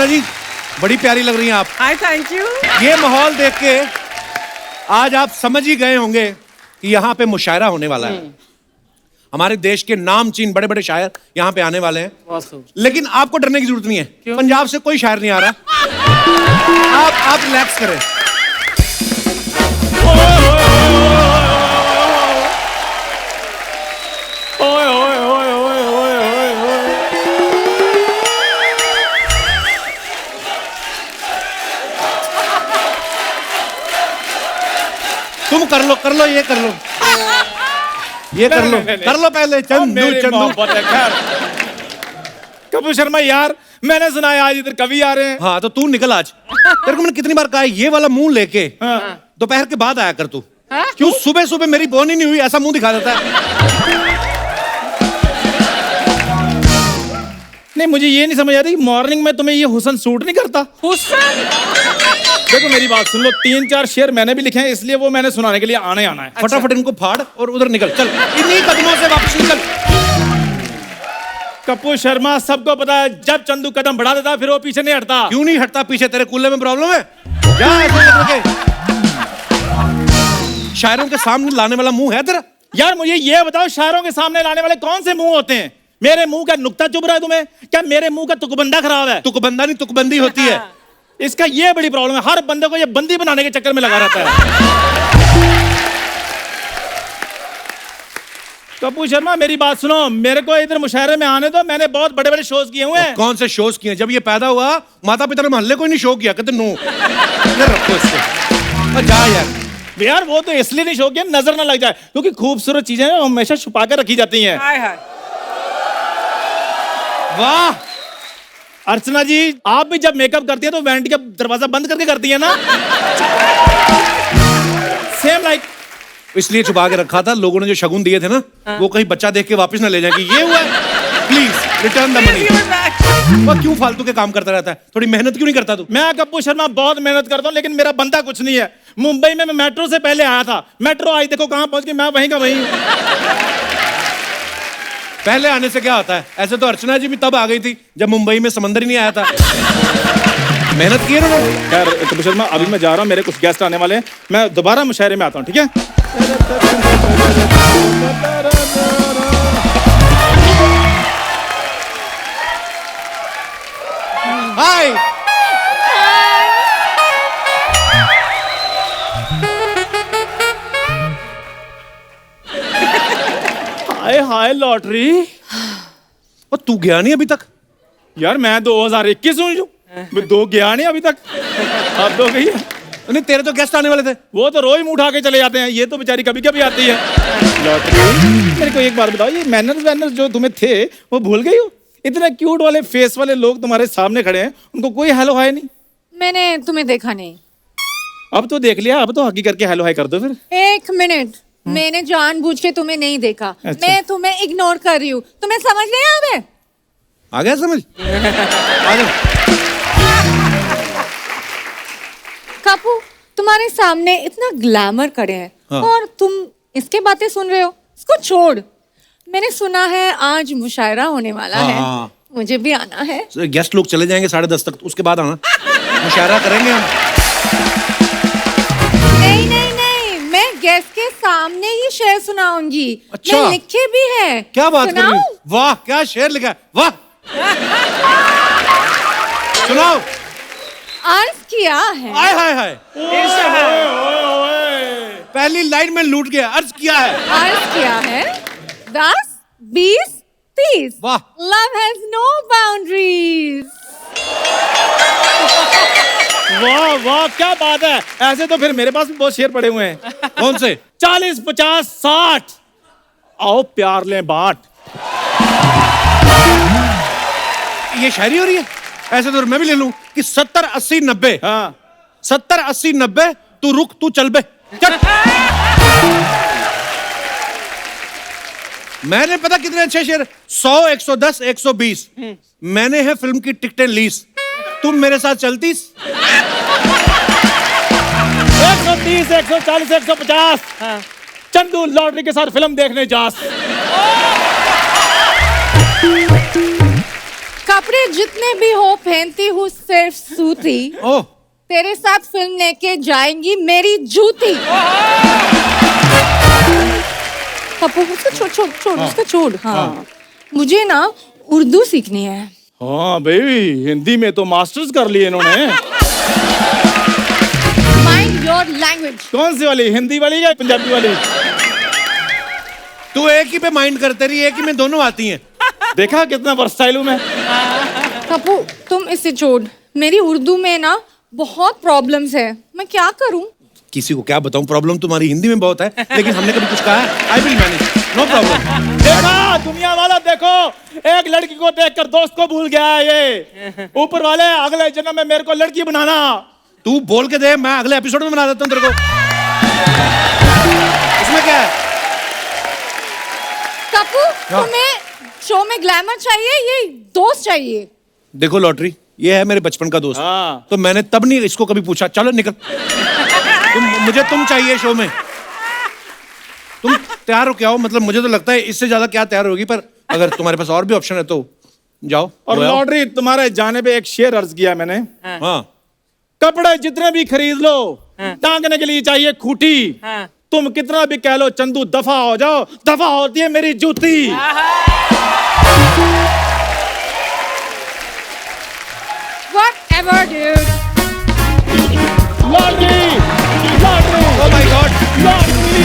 अर्चना जी बड़ी प्यारी लग रही हैं आप। हाय, थैंक यू। ये माहौल देख के आज आप समझ ही गए होंगे कि यहाँ पे मुशायरा होने वाला है। हमारे देश के नामचीन बड़े बड़े शायर यहाँ पे आने वाले हैं, लेकिन आपको डरने की जरूरत नहीं है। पंजाब से कोई शायर नहीं आ रहा। आप रिलैक्स करें। तुम कर लो ये कर लो पहले। चंदू कपूर शर्मा यार, मैंने सुना है आज इधर कवि आ रहे हैं। हाँ तो तू निकल आज। तेरे को मैंने कितनी बार कहा है ये वाला मुंह लेके दोपहर के बाद आया कर तू। क्यों सुबह सुबह मेरी बोनी नहीं हुई ऐसा मुंह दिखा देता है। नहीं, मुझे ये नहीं समझ आती मॉर्निंग में तुम्हें ये हुसन सूट नहीं करता। हुसन? देखो मेरी बात सुन लो, 3-4 शेर मैंने भी लिखे हैं, इसलिए वो मैंने सुनाने के लिए आना है। फटाफट इनको फाड़ और उधर निकल। चल इन्हीं कदमों से वापस निकल। कपूर शर्मा सबको पता है, जब चंदू कदम बढ़ा देता फिर वो पीछे नहीं हटता। क्यों नहीं हटता पीछे? तेरे कूल्हे में प्रॉब्लम है? जा ऐसे करके। शायरों के सामने लाने वाला मुंह है तेरा? यार मुझे ये बताओ, शायरों के सामने लाने वाले कौन से मुंह होते हैं? मेरे मुंह का नुक्ता चुभ रहा है तुम्हें? क्या मेरे मुंह का तुकबंदा खराब है? तुकबंदा नहीं तुकबंदी होती है। इसका ये बड़ी प्रॉब्लम है, हर बंदे को ये बंदी बनाने के चक्कर में लगा रहता है। कपूर शर्मा मेरी बात सुनो, मेरे को इधर मुशायरे में आने दो। मैंने बहुत बड़े बड़े शोज किए हुए हैं। कौन से शोज किए? जब ये पैदा हुआ माता पिता ने मोहल्ले को नहीं शो किया, कहते नो रखो इसको। जा यार वो तो इसलिए नहीं शो किया नजर ना लग जाए, क्योंकि खूबसूरत चीजें हमेशा छुपा कर रखी जाती हैं। हाय हाय। वाह अर्चना जी, आप भी जब मेकअप करती हैं तो वेंट का दरवाजा बंद करके करती है ना? Same like. इसलिए छुपा के रखा था, लोगों ने जो शगुन दिए थे ना वो कहीं बच्चा देख के वापस ना ले जाए कि ये हुआ। Please return the money. वो क्यों फालतू के काम करता रहता है? थोड़ी मेहनत क्यों नहीं करता तू? मैं कपूर शर्मा बहुत मेहनत करता हूँ, लेकिन मेरा बनता कुछ नहीं है। मुंबई में मैं मेट्रो से पहले आया था, मेट्रो आई देखो कहां पहुंच गई, मैं वहीं का वहीं। पहले आने से क्या होता है? ऐसे तो अर्चना जी भी तब आ गई थी जब मुंबई में समंदर ही नहीं आया था। मेहनत की है ना। यार कपूर शर्मा अभी मैं जा रहा हूँ, मेरे कुछ गेस्ट आने वाले हैं, मैं दोबारा मुशायरे में आता हूँ, ठीक है? हाय हाय हाय लॉटरी। और तू गया नहीं अभी तक? यार मैं 2021 हूँ, मैं 2 गया नहीं अभी तक। अब 2 गई है। नहीं तेरे तो गेस्ट आने वाले थे। वो तो रोज मुंह उठा के चले जाते हैं, ये तो बेचारी कभी कभी आती है। लॉटरी, मेरे को एक बार बताओ, ये मैनर्स जो तुम्हें थे वो भूल गई हो? इतने क्यूट वाले फेस वाले लोग तुम्हारे सामने खड़े हैं, उनको कोई हेलो हाय नहीं? मैंने तुम्हें देखा नहीं। अब तो देख लिया, अब तो हकी करके हेलो हाय कर दो फिर। 1 मिनट, मैंने जानबूझ के तुम्हें नहीं देखा। अच्छा। मैं तुम्हें इग्नोर कर रही हूँ, तुम्हें समझ नहीं आ रहा है? आ गया समझ? आ जा। कापू, तुम्हारे सामने इतना ग्लैमर खड़े हैं और तुम इसके बातें सुन रहे हो। इसको छोड़। मैंने सुना है आज मुशायरा होने वाला है, मुझे भी आना है। गेस्ट लोग चले जाएंगे 10:30 तक, उसके बाद आना। मुशायरा करेंगे हम। नहीं नहीं नहीं, मैं गेस्ट के सामने ही शेर सुनाऊंगी। अच्छा। मैं लिखे भी है। क्या बात कर रही सुनाऊं? हो? वाह क्या शेर लिखा है, वाह। सुनाओ। अर्ज किया है। हाय हाय हाय। पहली लाइन में लूट गया। अर्ज किया है। अर्ज किया है 10, 20, 30। वाह। Love has no boundaries. वाह वाह क्या बात है। ऐसे तो फिर मेरे पास भी बहुत शेर पड़े हुए हैं। कौन से? 40, 50, 60। आओ प्यार लें बांट। ये शायरी हो रही है? ऐसे तो मैं भी ले लूं कि 70, 80, 90। हाँ 70, 80, 90। तू रुक तू चल बे। मैंने पता कितने अच्छे शेर, 100, 110, 120। मैंने है फिल्म की टिकटें लीज, तुम मेरे साथ चलती। 130, 140, 150। चंदू लॉटरी के साथ फिल्म देखने जास। कपड़े जितने भी हो पहनती हूँ सिर्फ सूती। ओह, तेरे साथ फिल्म लेके जाएंगी मेरी जूती। कपूर उसको छोड़ छोड़ छोड़ उसको छोड़। हाँ, मुझे ना उर्दू सीखनी है। हाँ भाई, हिंदी में तो मास्टर्स कर लिए इन्होंने। Mind your language. कौन सी वाली, हिंदी वाली या पंजाबी वाली? तू एक ही पे माइंड करते रही, एक ही में दोनों आती हैं। देखा कितना वर्सटाइल हूं मैं। कपू तुम इसे छोड़, मेरी उर्दू में ना बहुत प्रॉब्लम्स है, मैं क्या करूं? किसी को क्या बताऊं, प्रॉब्लम तुम्हारी हिंदी में बहुत है, लेकिन हमने कभी कुछ कहा है? I will manage, no problem. देखा दुनिया वाला, देखो एक लड़की को देखकर दोस्त को भूल गया है ये। ऊपर वाले अगले जन्म में मेरे को लड़की बनाना। तू बोल के दे, मैं अगले एपिसोड में बना देता हूं तेरे को। इसमें क्या है? कपू तुम्हें शो में ग्लैमर चाहिए, ये दोस्त चाहिए? देखो लॉटरी, ये है मेरे बचपन का दोस्त। हाँ। तो मैंने तब नहीं इसको कभी पूछा, चलो निकल। तुम चाहिए शो में। तुम तैयार हो क्या हो? मतलब मुझे तो लगता है इससे ज्यादा क्या तैयार होगी, पर अगर तुम्हारे पास और भी ऑप्शन है तो जाओ। और लॉटरी, तुम्हारे जाने पे एक शेर अर्ज किया मैंने। हाँ, कपड़े जितने भी खरीद लो, टांगने के लिए चाहिए खूटी। तुम कितना भी कह लो चंदू दफा हो जाओ, दफा होती है मेरी जूती। Whatever, dude. Lottery, lottery, oh my God. Lottery,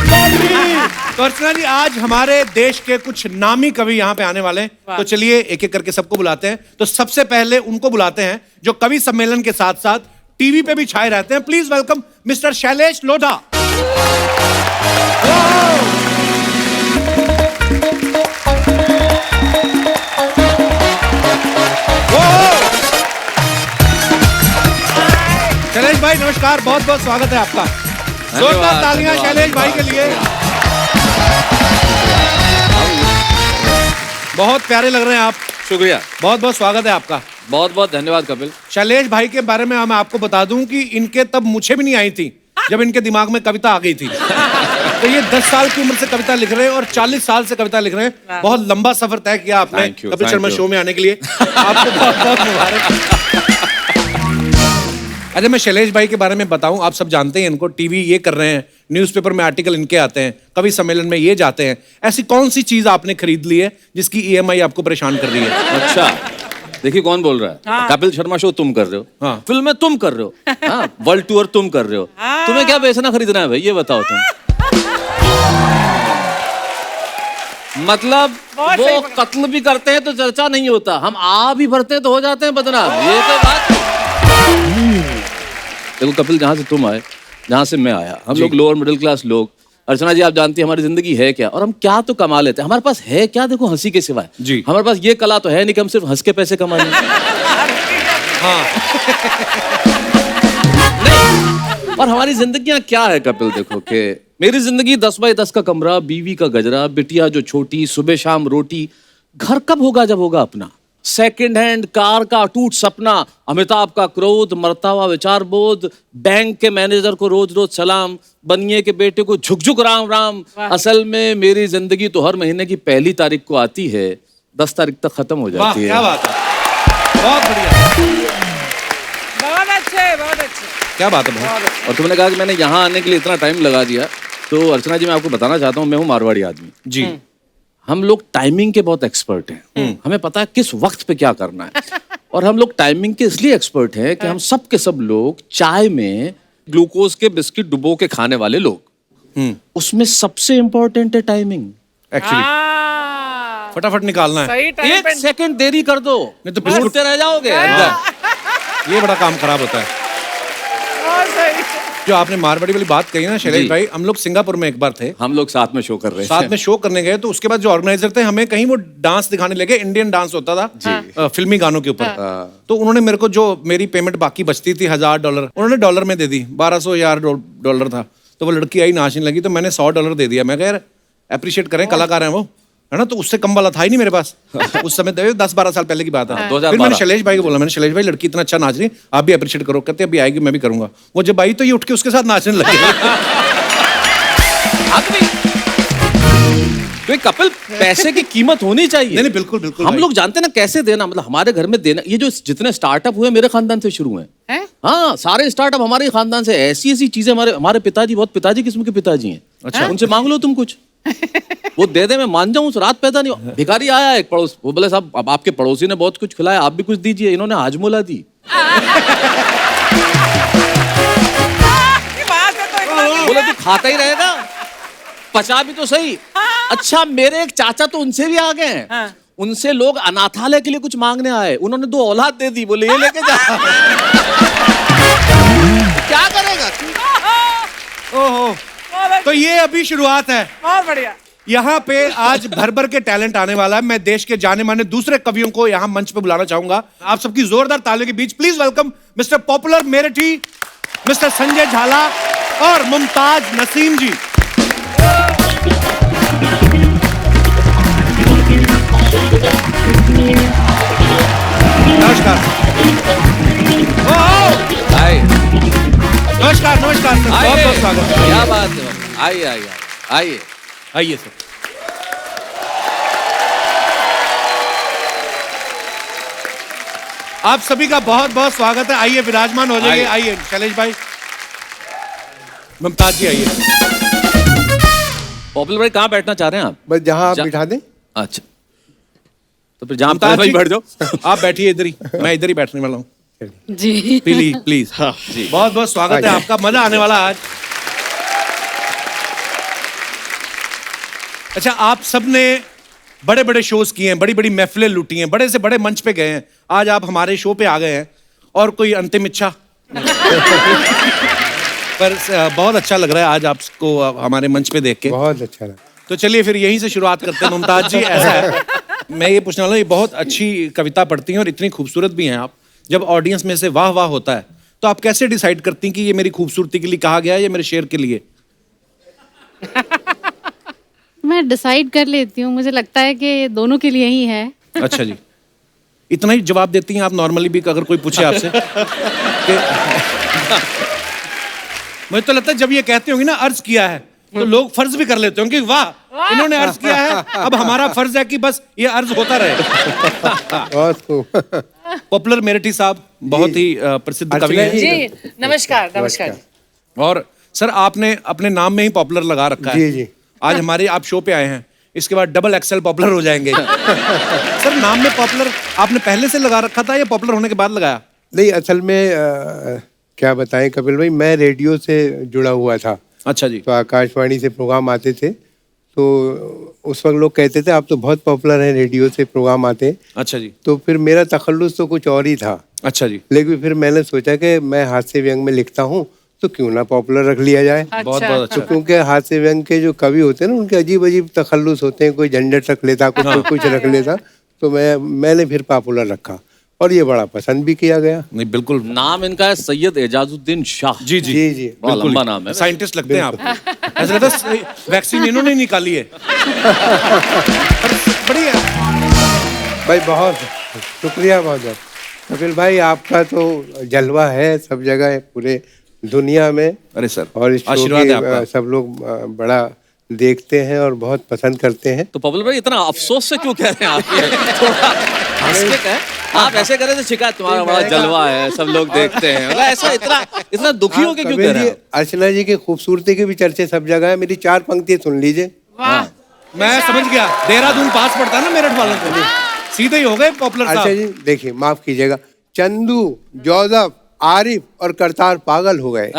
lottery. तो अर्चना जी, आज हमारे देश के कुछ नामी कवि यहाँ पे आने वाले हैं, तो चलिए एक एक करके सबको बुलाते हैं। तो सबसे पहले उनको बुलाते हैं जो कवि सम्मेलन के साथ साथ टीवी पे भी छाए रहते हैं। Please welcome mister Shailesh Lodha. Shailesh भाई नमस्कार, बहुत बहुत स्वागत है आपका। जोरदार तालियां शैलेश भाई के लिए। बहुत प्यारे लग रहे हैं आप। शुक्रिया, बहुत बहुत स्वागत है आपका। बहुत बहुत धन्यवाद कपिल। शैलेश भाई के बारे में मैं आपको बता दूं कि इनके तब मुझे भी नहीं आई थी जब इनके दिमाग में कविता आ गई थी। तो ये 10 साल की उम्र से कविता लिख रहे हैं और 40 साल से कविता लिख रहे हैं। बहुत लंबा सफर तय किया आपने कपिल शर्मा शो में आने के लिए। आपको बहुत बहुत मुबारक। अच्छा, मैं शैलेश भाई के बारे में बताऊं, आप सब जानते हैं इनको, टीवी ये कर रहे हैं, न्यूज़पेपर में आर्टिकल इनके आते हैं, कवि सम्मेलन में ये जाते हैं। ऐसी कौन सी चीज आपने खरीद ली है जिसकी EMI आपको परेशान कर रही है? अच्छा, देखिए कौन बोल रहा है। हाँ। कपिल शर्मा शो तुम कर रहे हो, हाँ। फिल्म तुम कर रहे हो, हाँ। वर्ल्ड टूर तुम कर रहे हो, तुम्हें क्या बेचना खरीदना है भाई, ये बताओ तुम। मतलब वो कत्ल भी करते हैं तो चर्चा नहीं होता, हम आ भी भरते हैं तो हो जाते हैं बदनाम, ये तो बात। देखो कपिल, जहाँ से तुम आए, जहाँ से मैं आया, हम लोग लोअर मिडिल क्लास लोग। अर्चना जी, आप जानती हैं हमारी जिंदगी है क्या और हम क्या तो कमा लेते हैं। हमारे पास है क्या, देखो हंसी के सिवाय जी। हमारे पास ये कला तो है नहीं कि हम सिर्फ हंस के पैसे कमा लें। हाँ। नहीं, और हमारी जिंदगियां क्या है कपिल, देखो कि मेरी जिंदगी 10 बाई 10 का कमरा, बीवी का गजरा, बिटिया जो छोटी, सुबह शाम रोटी। घर कब होगा, जब होगा अपना। सेकंड हैंड कार का अटूट सपना, अमिताभ का क्रोध, मरता हुआ विचार बोध, बैंक के मैनेजर को रोज रोज सलाम, बनिए के बेटे को झुक झुक राम राम। असल में मेरी जिंदगी तो हर महीने की 1 तारीख को आती है, 10 तारीख तक खत्म हो जाती है। क्या बात है, बहुत बढ़िया, बहुत अच्छे, बहुत अच्छे। क्या बात है भाई। और तुमने कहा कि मैंने यहाँ आने के लिए इतना टाइम लगा दिया, तो अर्चना जी मैं आपको बताना चाहता हूँ, मैं हूँ मारवाड़ी आदमी जी। हम लोग टाइमिंग के बहुत एक्सपर्ट हैं। हमें पता है किस वक्त पे क्या करना है। और हम लोग टाइमिंग के इसलिए एक्सपर्ट हैं कि हम सब के सब लोग चाय में ग्लूकोज के बिस्किट डुबो के खाने वाले लोग। उसमें सबसे इंपॉर्टेंट है टाइमिंग। एक्चुअली फटाफट निकालना है, सही टाइम एक पे। सेकंड देरी कर दो नहीं तो ढूंढते रह जाओगे अंदर। ये बड़ा काम खराब होता है। बहुत सही। जो आपने मारवाड़ी वाली बात कही ना शैलेश जी। भाई, हम लोग सिंगापुर में एक बार थे, हम लोग साथ में शो कर रहे साथ थे। में शो करने गए, तो उसके बाद जो ऑर्गेनाइजर थे हमें कहीं वो डांस दिखाने लगे, इंडियन डांस होता था फिल्मी गानों के ऊपर। तो उन्होंने मेरे को, जो मेरी पेमेंट बाकी बचती थी $1000, उन्होंने डॉलर में दे दी। 1200 यार डॉलर था। तो वो लड़की आई नाचने लगी, तो मैंने $100 दे दिया। मैं कह यार अप्रिशिएट करें, कलाकार हैं वो, है ना। तो उससे कम वाला था ही नहीं मेरे पास उस समय। 10-12 साल पहले की बात है। 2012। फिर मैंने शैलेश भाई को बोला, मैंने शैलेश भाई लड़की इतना अच्छा नाच रही, आप भी अप्रिशिएट करो। कहते अभी आएगी मैं भी करूंगा। वो जब आई तो ये उठ के उसके साथ नाचने लगे। क्योंकि कपिल पैसे की कीमत होनी चाहिए। नहीं नहीं बिल्कुल बिल्कुल हम भाई। लोग जानते हैं ना कैसे देना, मतलब हमारे घर में देना, ये जो जितने स्टार्टअप हुए मेरे खानदान से शुरू हैं। हैं? हाँ, सारे स्टार्टअप हमारे खानदान से, ऐसी ऐसी चीजें हमारे पिताजी बहुत पिताजी किस्म के पिताजी हैं। अच्छा, उनसे मांग लो तुम कुछ, वो दे दे, मैं मान जाऊं, उस रात पैदा नहीं हो। भिखारी आया एक पड़ोस, वो बोले साहब अब आपके पड़ोसी ने बहुत कुछ खिलाया, आप भी कुछ दीजिए। इन्होंने हाजमोला दी। ये बात है तो इतना बोले तू खाता ही रहेगा, पचा भी तो सही। अच्छा, मेरे एक चाचा तो उनसे भी आ गए हैं। हाँ। उनसे लोग अनाथालय के लिए कुछ मांगने आए, उन्होंने 2 औलाद दे दी, बोले ये लेके जा। क्या करेगा? ओहो, तो ये अभी शुरुआत है। बहुत बढ़िया। यहाँ पे आज भर भर के टैलेंट आने वाला है। मैं देश के जाने माने दूसरे कवियों को यहाँ मंच पे बुलाना चाहूंगा। आप सबकी जोरदार तालियों के बीच please welcome mister Popular Merathi, mister Sanjay Jhala और मुमताज नसीम जी। नमस्कार। ओह, आइए नमस्कार नमस्कार सर, बहुत बहुत स्वागत है। क्या बात है, आइए आइए आइए आइए सर। आप सभी का बहुत बहुत स्वागत है। आइए विराजमान हो जाइए। आइए। आइए शैलेश भाई, मुमताज जी आइए। पॉपुलर भाई कहाँ बैठना चाह रहे हैं आप? बस जहाँ आप जा- बिठा दें। अच्छा, तो फिर जहाँ मुमताज भाई जी, बैठ जाओ। आप बैठिए इधर ही, मैं इधर ही बैठने वाला हूँ। जी। Please please. हाँ जी। बहुत बहुत स्वागत है आपका, मजा आने वाला आज। अच्छा, आप सबने बड़े बड़े शोज किए हैं, बड़ी बड़ी महफिलें लूटी हैं, बड़े से बड़े मंच पे गए हैं। आज आप हमारे शो पे आ गए हैं, और कोई अंतिम इच्छा? पर बहुत अच्छा लग रहा है आज आपको हमारे मंच पे देख के। बहुत अच्छा लगा। तो चलिए फिर यहीं से शुरुआत करते हैं। मुमताज जी, ऐसा है, मैं ये पूछने वाला हूँ, ये बहुत अच्छी कविता पढ़ती हैं और इतनी खूबसूरत भी हैं आप। जब ऑडियंस में से वाह वाह होता है तो आप कैसे डिसाइड करती हैं कि ये मेरी खूबसूरती के लिए कहा गया है या मेरे शेर के लिए? मैं डिसाइड कर लेती हूँ, मुझे लगता है कि दोनों के लिए ही है। अच्छा जी, इतना ही जवाब देती हैं आप नॉर्मली भी अगर कोई पूछे आपसे कि... मुझे तो लगता है जब ये कहते होंगे ना अर्ज किया है, तो लोग फर्ज भी कर लेते होंगे कि वाह इन्होंने अर्ज किया है, अब हमारा फर्ज है कि बस ये अर्ज होता रहे। बहुत खूब। पॉपुलर मेरठी साहब बहुत ही प्रसिद्ध कवि हैं। जी, नमस्कार नमस्कार। और सर आपने अपने नाम में ही पॉपुलर लगा रखा है। जी, जी। आज हमारे आप शो पे आए हैं, इसके बाद डबल एक्सेल पॉपुलर हो जाएंगे। सर नाम में पॉपुलर आपने पहले से लगा रखा था या पॉपुलर होने के बाद लगाया? नहीं, असल में क्या बताएं कपिल भाई, मैं रेडियो से जुड़ा हुआ था। अच्छा जी। तो आकाशवाणी से प्रोग्राम आते थे, तो उस वक्त लोग कहते थे आप तो बहुत पॉपुलर हैं, रेडियो से प्रोग्राम आते हैं। अच्छा जी। तो फिर मेरा तखल्लुस तो कुछ और ही था। अच्छा जी। लेकिन फिर मैंने सोचा कि मैं हास्य व्यंग में लिखता हूँ, तो क्यों ना पॉपुलर रख लिया जाए। बहुत बहुत अच्छा। तो क्योंकि हास्य व्यंग के जो कवि होते हैं ना, उनके अजीब अजीब तखल्लुस होते हैं, कोई झंझट रख लेता, कोई कुछ रख लेता, तो मैंने फिर पॉपुलर रखा और ये बड़ा पसंद भी किया गया। नहीं बिल्कुल। नाम इनका है सैयद एजाजुद्दीन शाह। जी जी जी जी। बड़ा लंबा नाम है। साइंटिस्ट लगते हैं आप। ऐसा लगता है वैक्सीन इन्होंने ही निकाली है। बढ़िया। भाई बहुत शुक्रिया, बहुत बहुत कपिल भाई, आपका तो जलवा है सब जगह है, पूरे दुनिया में। अरे सर, और इस शो आशीर्वाद की, है आपका। सब लोग बड़ा देखते हैं और बहुत पसंद करते हैं। तो पॉपुलर भाई इतना अफसोस से क्यों कह रहे हैं आप ये? थोड़ा हंस के कहें। आप ऐसे करें तो शिकायत तुम्हारा बड़ा जलवा है, सब लोग देखते हैं, मतलब ऐसा इतना दुखी हो के क्यों कह रहे हैं? अर्चना जी की खूबसूरती के भी चर्चे सब जगह है। मेरी 4 पंक्ति सुन लीजिए। मैं समझ गया, देहरादून पास पड़ता है ना मेरठ वालों को, सीधे ही हो गए पॉपुलर अच्छा साहब। जी, देखिए माफ कीजिएगा, चंदू, जोसेफ, आरिफ और करतार पागल हो गए।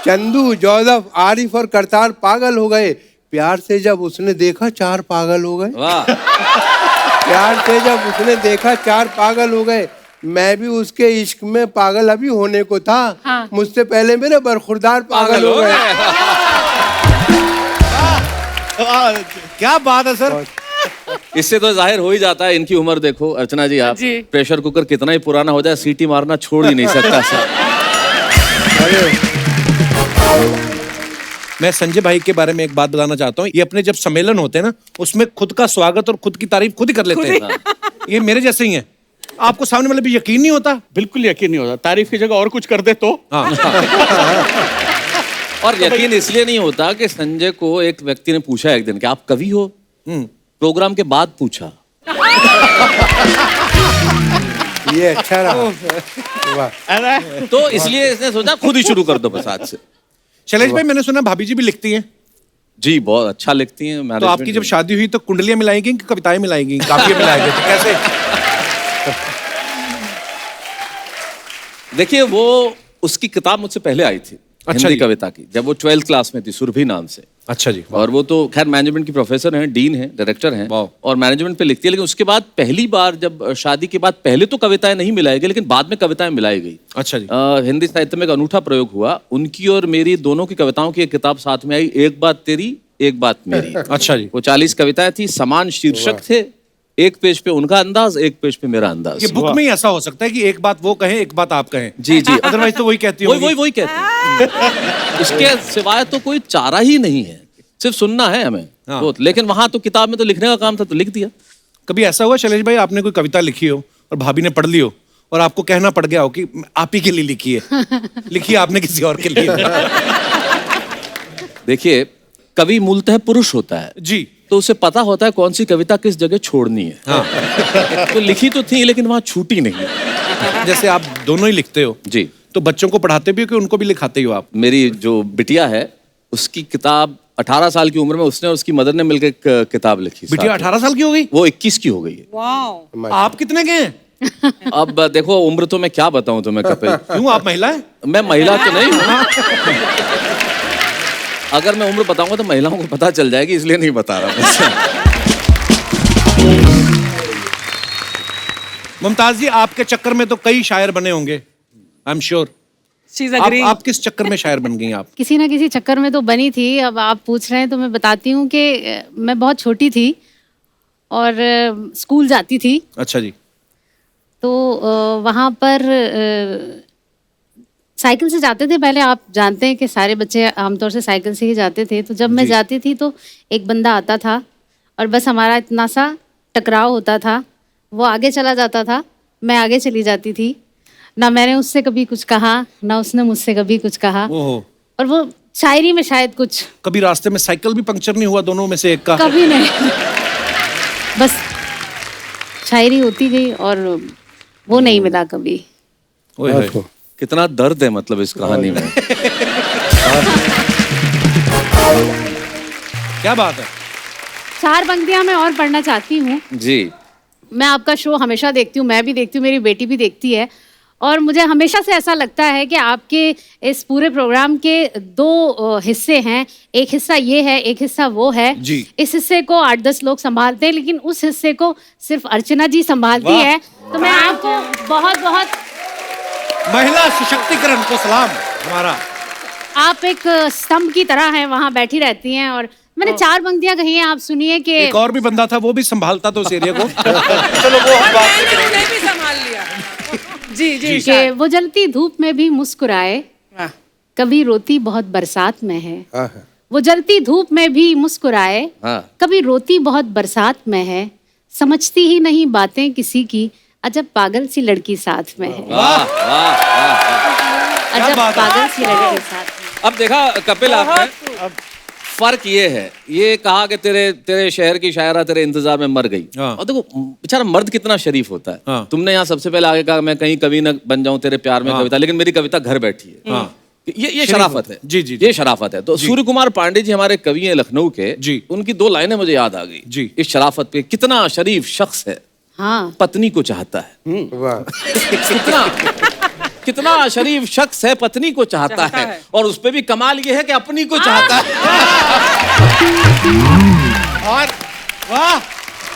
चंदू, जोसेफ, आरिफ और करतार पागल हो गए। प्यार से जब उसने देखा 4 पागल हो गए। वाह, प्यार से जब उसने देखा 4 पागल हो गए। मैं भी उसके इश्क में पागल अभी होने को था। हाँ। मुझसे पहले मेरे बरखुरदार पागल हो गए। क्या बात है सर। इससे तो जाहिर हो ही जाता है इनकी उम्र देखो। अर्चना जी, आप जी। प्रेशर कुकर कितना ही पुराना हो जाए, सीटी मारना छोड़ ही नहीं सकता सर। मैं संजय भाई के बारे में एक बात बताना चाहता हूँ। ये अपने जब सम्मेलन होते हैं ना, उसमें खुद का स्वागत और खुद की तारीफ खुद ही कर लेते हैं। ये मेरे जैसे ही हैं। आपको सामने वाले भी यकीन नहीं होता? बिल्कुल यकीन नहीं होता, तारीफ की जगह और कुछ कर दे तो। हाँ। और यकीन इसलिए नहीं होता कि संजय को एक व्यक्ति ने पूछा एक दिन कि आप कवि हो, प्रोग्राम के बाद पूछा। ये अच्छा रहा। वाह। तो इसलिए इसने सोचा खुद ही शुरू कर दो बस आज से। शैलेश भाई, मैंने सुना भाभी जी भी लिखती हैं, जी बहुत अच्छा लिखती हैं। तो management आपकी जब में। शादी हुई तो कुंडलियां मिलाएंगी कि कविताएं मिलाएंगी, काफिया मिलाएंगे, तो कैसे? देखिए वो उसकी किताब मुझसे पहले आई थी, अच्छा हिंदी जी। कविता की, जब वो 12th क्लास में थी, सुरभि नाम से। अच्छा जी। और वो तो खैर मैनेजमेंट की प्रोफेसर हैं, डीन हैं, डायरेक्टर हैं वाह। और मैनेजमेंट पे लिखती है। लेकिन उसके बाद पहली बार जब शादी के बाद पहले तो कविताएं नहीं मिलाई गई, लेकिन बाद में कविताएं मिलाई गई। अच्छा जी। हिंदी साहित्य में एक अनूठा प्रयोग हुआ। उनकी और मेरी दोनों की कविताओं की एक किताब साथ में आई, एक बात तेरी एक बात मेरी। अच्छा जी। वो 40 कविताएं थी, समान शीर्षक थे, एक पेज पे उनका अंदाज, एक पेज पे मेरा अंदाज। ये बुक में ही ऐसा हो सकता है कि एक बात वो कहें, एक बात आप कहें। जी जी। अदरवाइज तो वही कहती वही होगी। वही वही कहते हैं। इसके सिवाय तो कोई चारा ही नहीं है, सिर्फ सुनना है हमें। हाँ। तो लेकिन वहां तो किताब में तो लिखने का काम था, तो लिख दिया। कभी ऐसा हुआ शैलेश भाई, आपने कोई कविता लिखी हो और भाभी ने पढ़ ली हो और आपको कहना पड़ गया हो कि आप ही के लिए लिखी है, लिखी आपने किसी और के लिए नहीं। देखिए कवि मूलतः पुरुष होता है जी। तो उसे पता होता है कौन सी कविता किस जगह छोड़नी है। हाँ। तो लिखी तो थी लेकिन वहां छूटी नहीं। जैसे आप दोनों ही लिखते हो, जी। तो बच्चों को पढ़ाते भी हो कि उनको भी लिखाते ही हो आप? मेरी जो बिटिया है उसकी किताब 18 साल की उम्र में उसने और उसकी मदर ने मिलकर एक किताब लिखी। बिटिया 18 साल की हो गई? वो 21 की हो गई है। वाओ। आप कितने के हैं? अब देखो उम्र तो मैं क्या बताऊं तुम्हें कपिल। क्यों, आप महिला हैं? मैं महिला तो नहीं हूं। अगर मैं उम्र बताऊंगा तो महिलाओं को पता चल जाएगी, इसलिए नहीं बता रहा। मुमताज जी, आपके चक्कर में तो कई शायर बने होंगे, I am sure. She is agree. आप किस चक्कर में शायर बन गई आप? किसी ना किसी चक्कर में तो बनी थी। अब आप पूछ रहे हैं तो मैं बताती हूँ कि मैं बहुत छोटी थी और स्कूल जाती थी। अच्छा जी। तो वहाँ पर साइकिल से जाते थे। पहले आप जानते हैं कि सारे बच्चे आमतौर से साइकिल से ही जाते थे। तो जब मैं जाती थी तो एक बंदा आता था और बस हमारा इतना सा टकराव होता था। वो आगे चला जाता था, मैं आगे चली जाती थी। ना मैंने उससे कभी कुछ कहा, ना उसने मुझसे कभी कुछ कहा। ओहो। और वो शायरी में शायद कुछ कभी रास्ते में साइकिल भी पंक्चर नहीं हुआ दोनों में से एक का? कभी नहीं। बस शायरी होती गई और वो नहीं मिला कभी। ओए होए। कितना दर्द है मतलब इस कहानी में। क्या बात है। 4 पंक्तियां मैं और पढ़ना चाहती हूँ। जी। मैं आपका शो हमेशा देखती हूँ, मैं भी देखती हूँ, मेरी बेटी भी देखती है। और मुझे हमेशा से ऐसा लगता है कि आपके इस पूरे प्रोग्राम के 2 हिस्से हैं। एक हिस्सा ये है, एक हिस्सा वो है। जी। इस हिस्से को 8-10 लोग संभालते हैं, लेकिन उस हिस्से को सिर्फ अर्चना जी संभालती वाह। है। तो मैं आपको बहुत बहुत, महिला सशक्तिकरण को सलाम हमारा। आप एक स्तंभ की तरह हैं, वहाँ बैठी रहती हैं। और मैंने 4 पंक्तियां कही हैं, आप सुनिए कि एक और भी बंदा था, वो भी संभालता था उस एरिया को। चलो वो हम बात नहीं करेंगे। मैंने भी संभाल लिया। जी जी। कि वो जलती धूप में भी मुस्कुराए, वाह। कभी रोती बहुत बरसात में है। हाँ, हाँ। वो जलती धूप में भी मुस्कुराए, हाँ। कभी रोती बहुत बरसात में है। समझती ही नहीं बातें किसी की, अजब पागल सी लड़की साथ में है। वाह वाह वाह। अजब बात है। पागल सी लड़की साथ में। अब देखा कपिल आपने, फर्क ये है, ये कहा कि तेरे शहर की शायरा तेरे इंतजार में मर गई। हाँ। और देखो बेचारा मर्द कितना शरीफ होता है। हाँ। तुमने यहाँ सबसे पहले आगे कहा मैं कहीं कवि न बन जाऊं तेरे प्यार में कविता, लेकिन मेरी कविता घर बैठी है। हाँ। ये शराफत है। जी, जी, ये शराफत है। तो सूर्य कुमार पांडे जी हमारे कवि हैं लखनऊ के। जी। उनकी 2 लाइनें मुझे याद आ गई जी। इस शराफत पे। कितना शरीफ शख्स है, हाँ, पत्नी को चाहता है। वाह। कितना शरीफ शख्स है, पत्नी को चाहता है। और उस पे भी कमाल ये है कि अपनी को चाहता है। और वाह।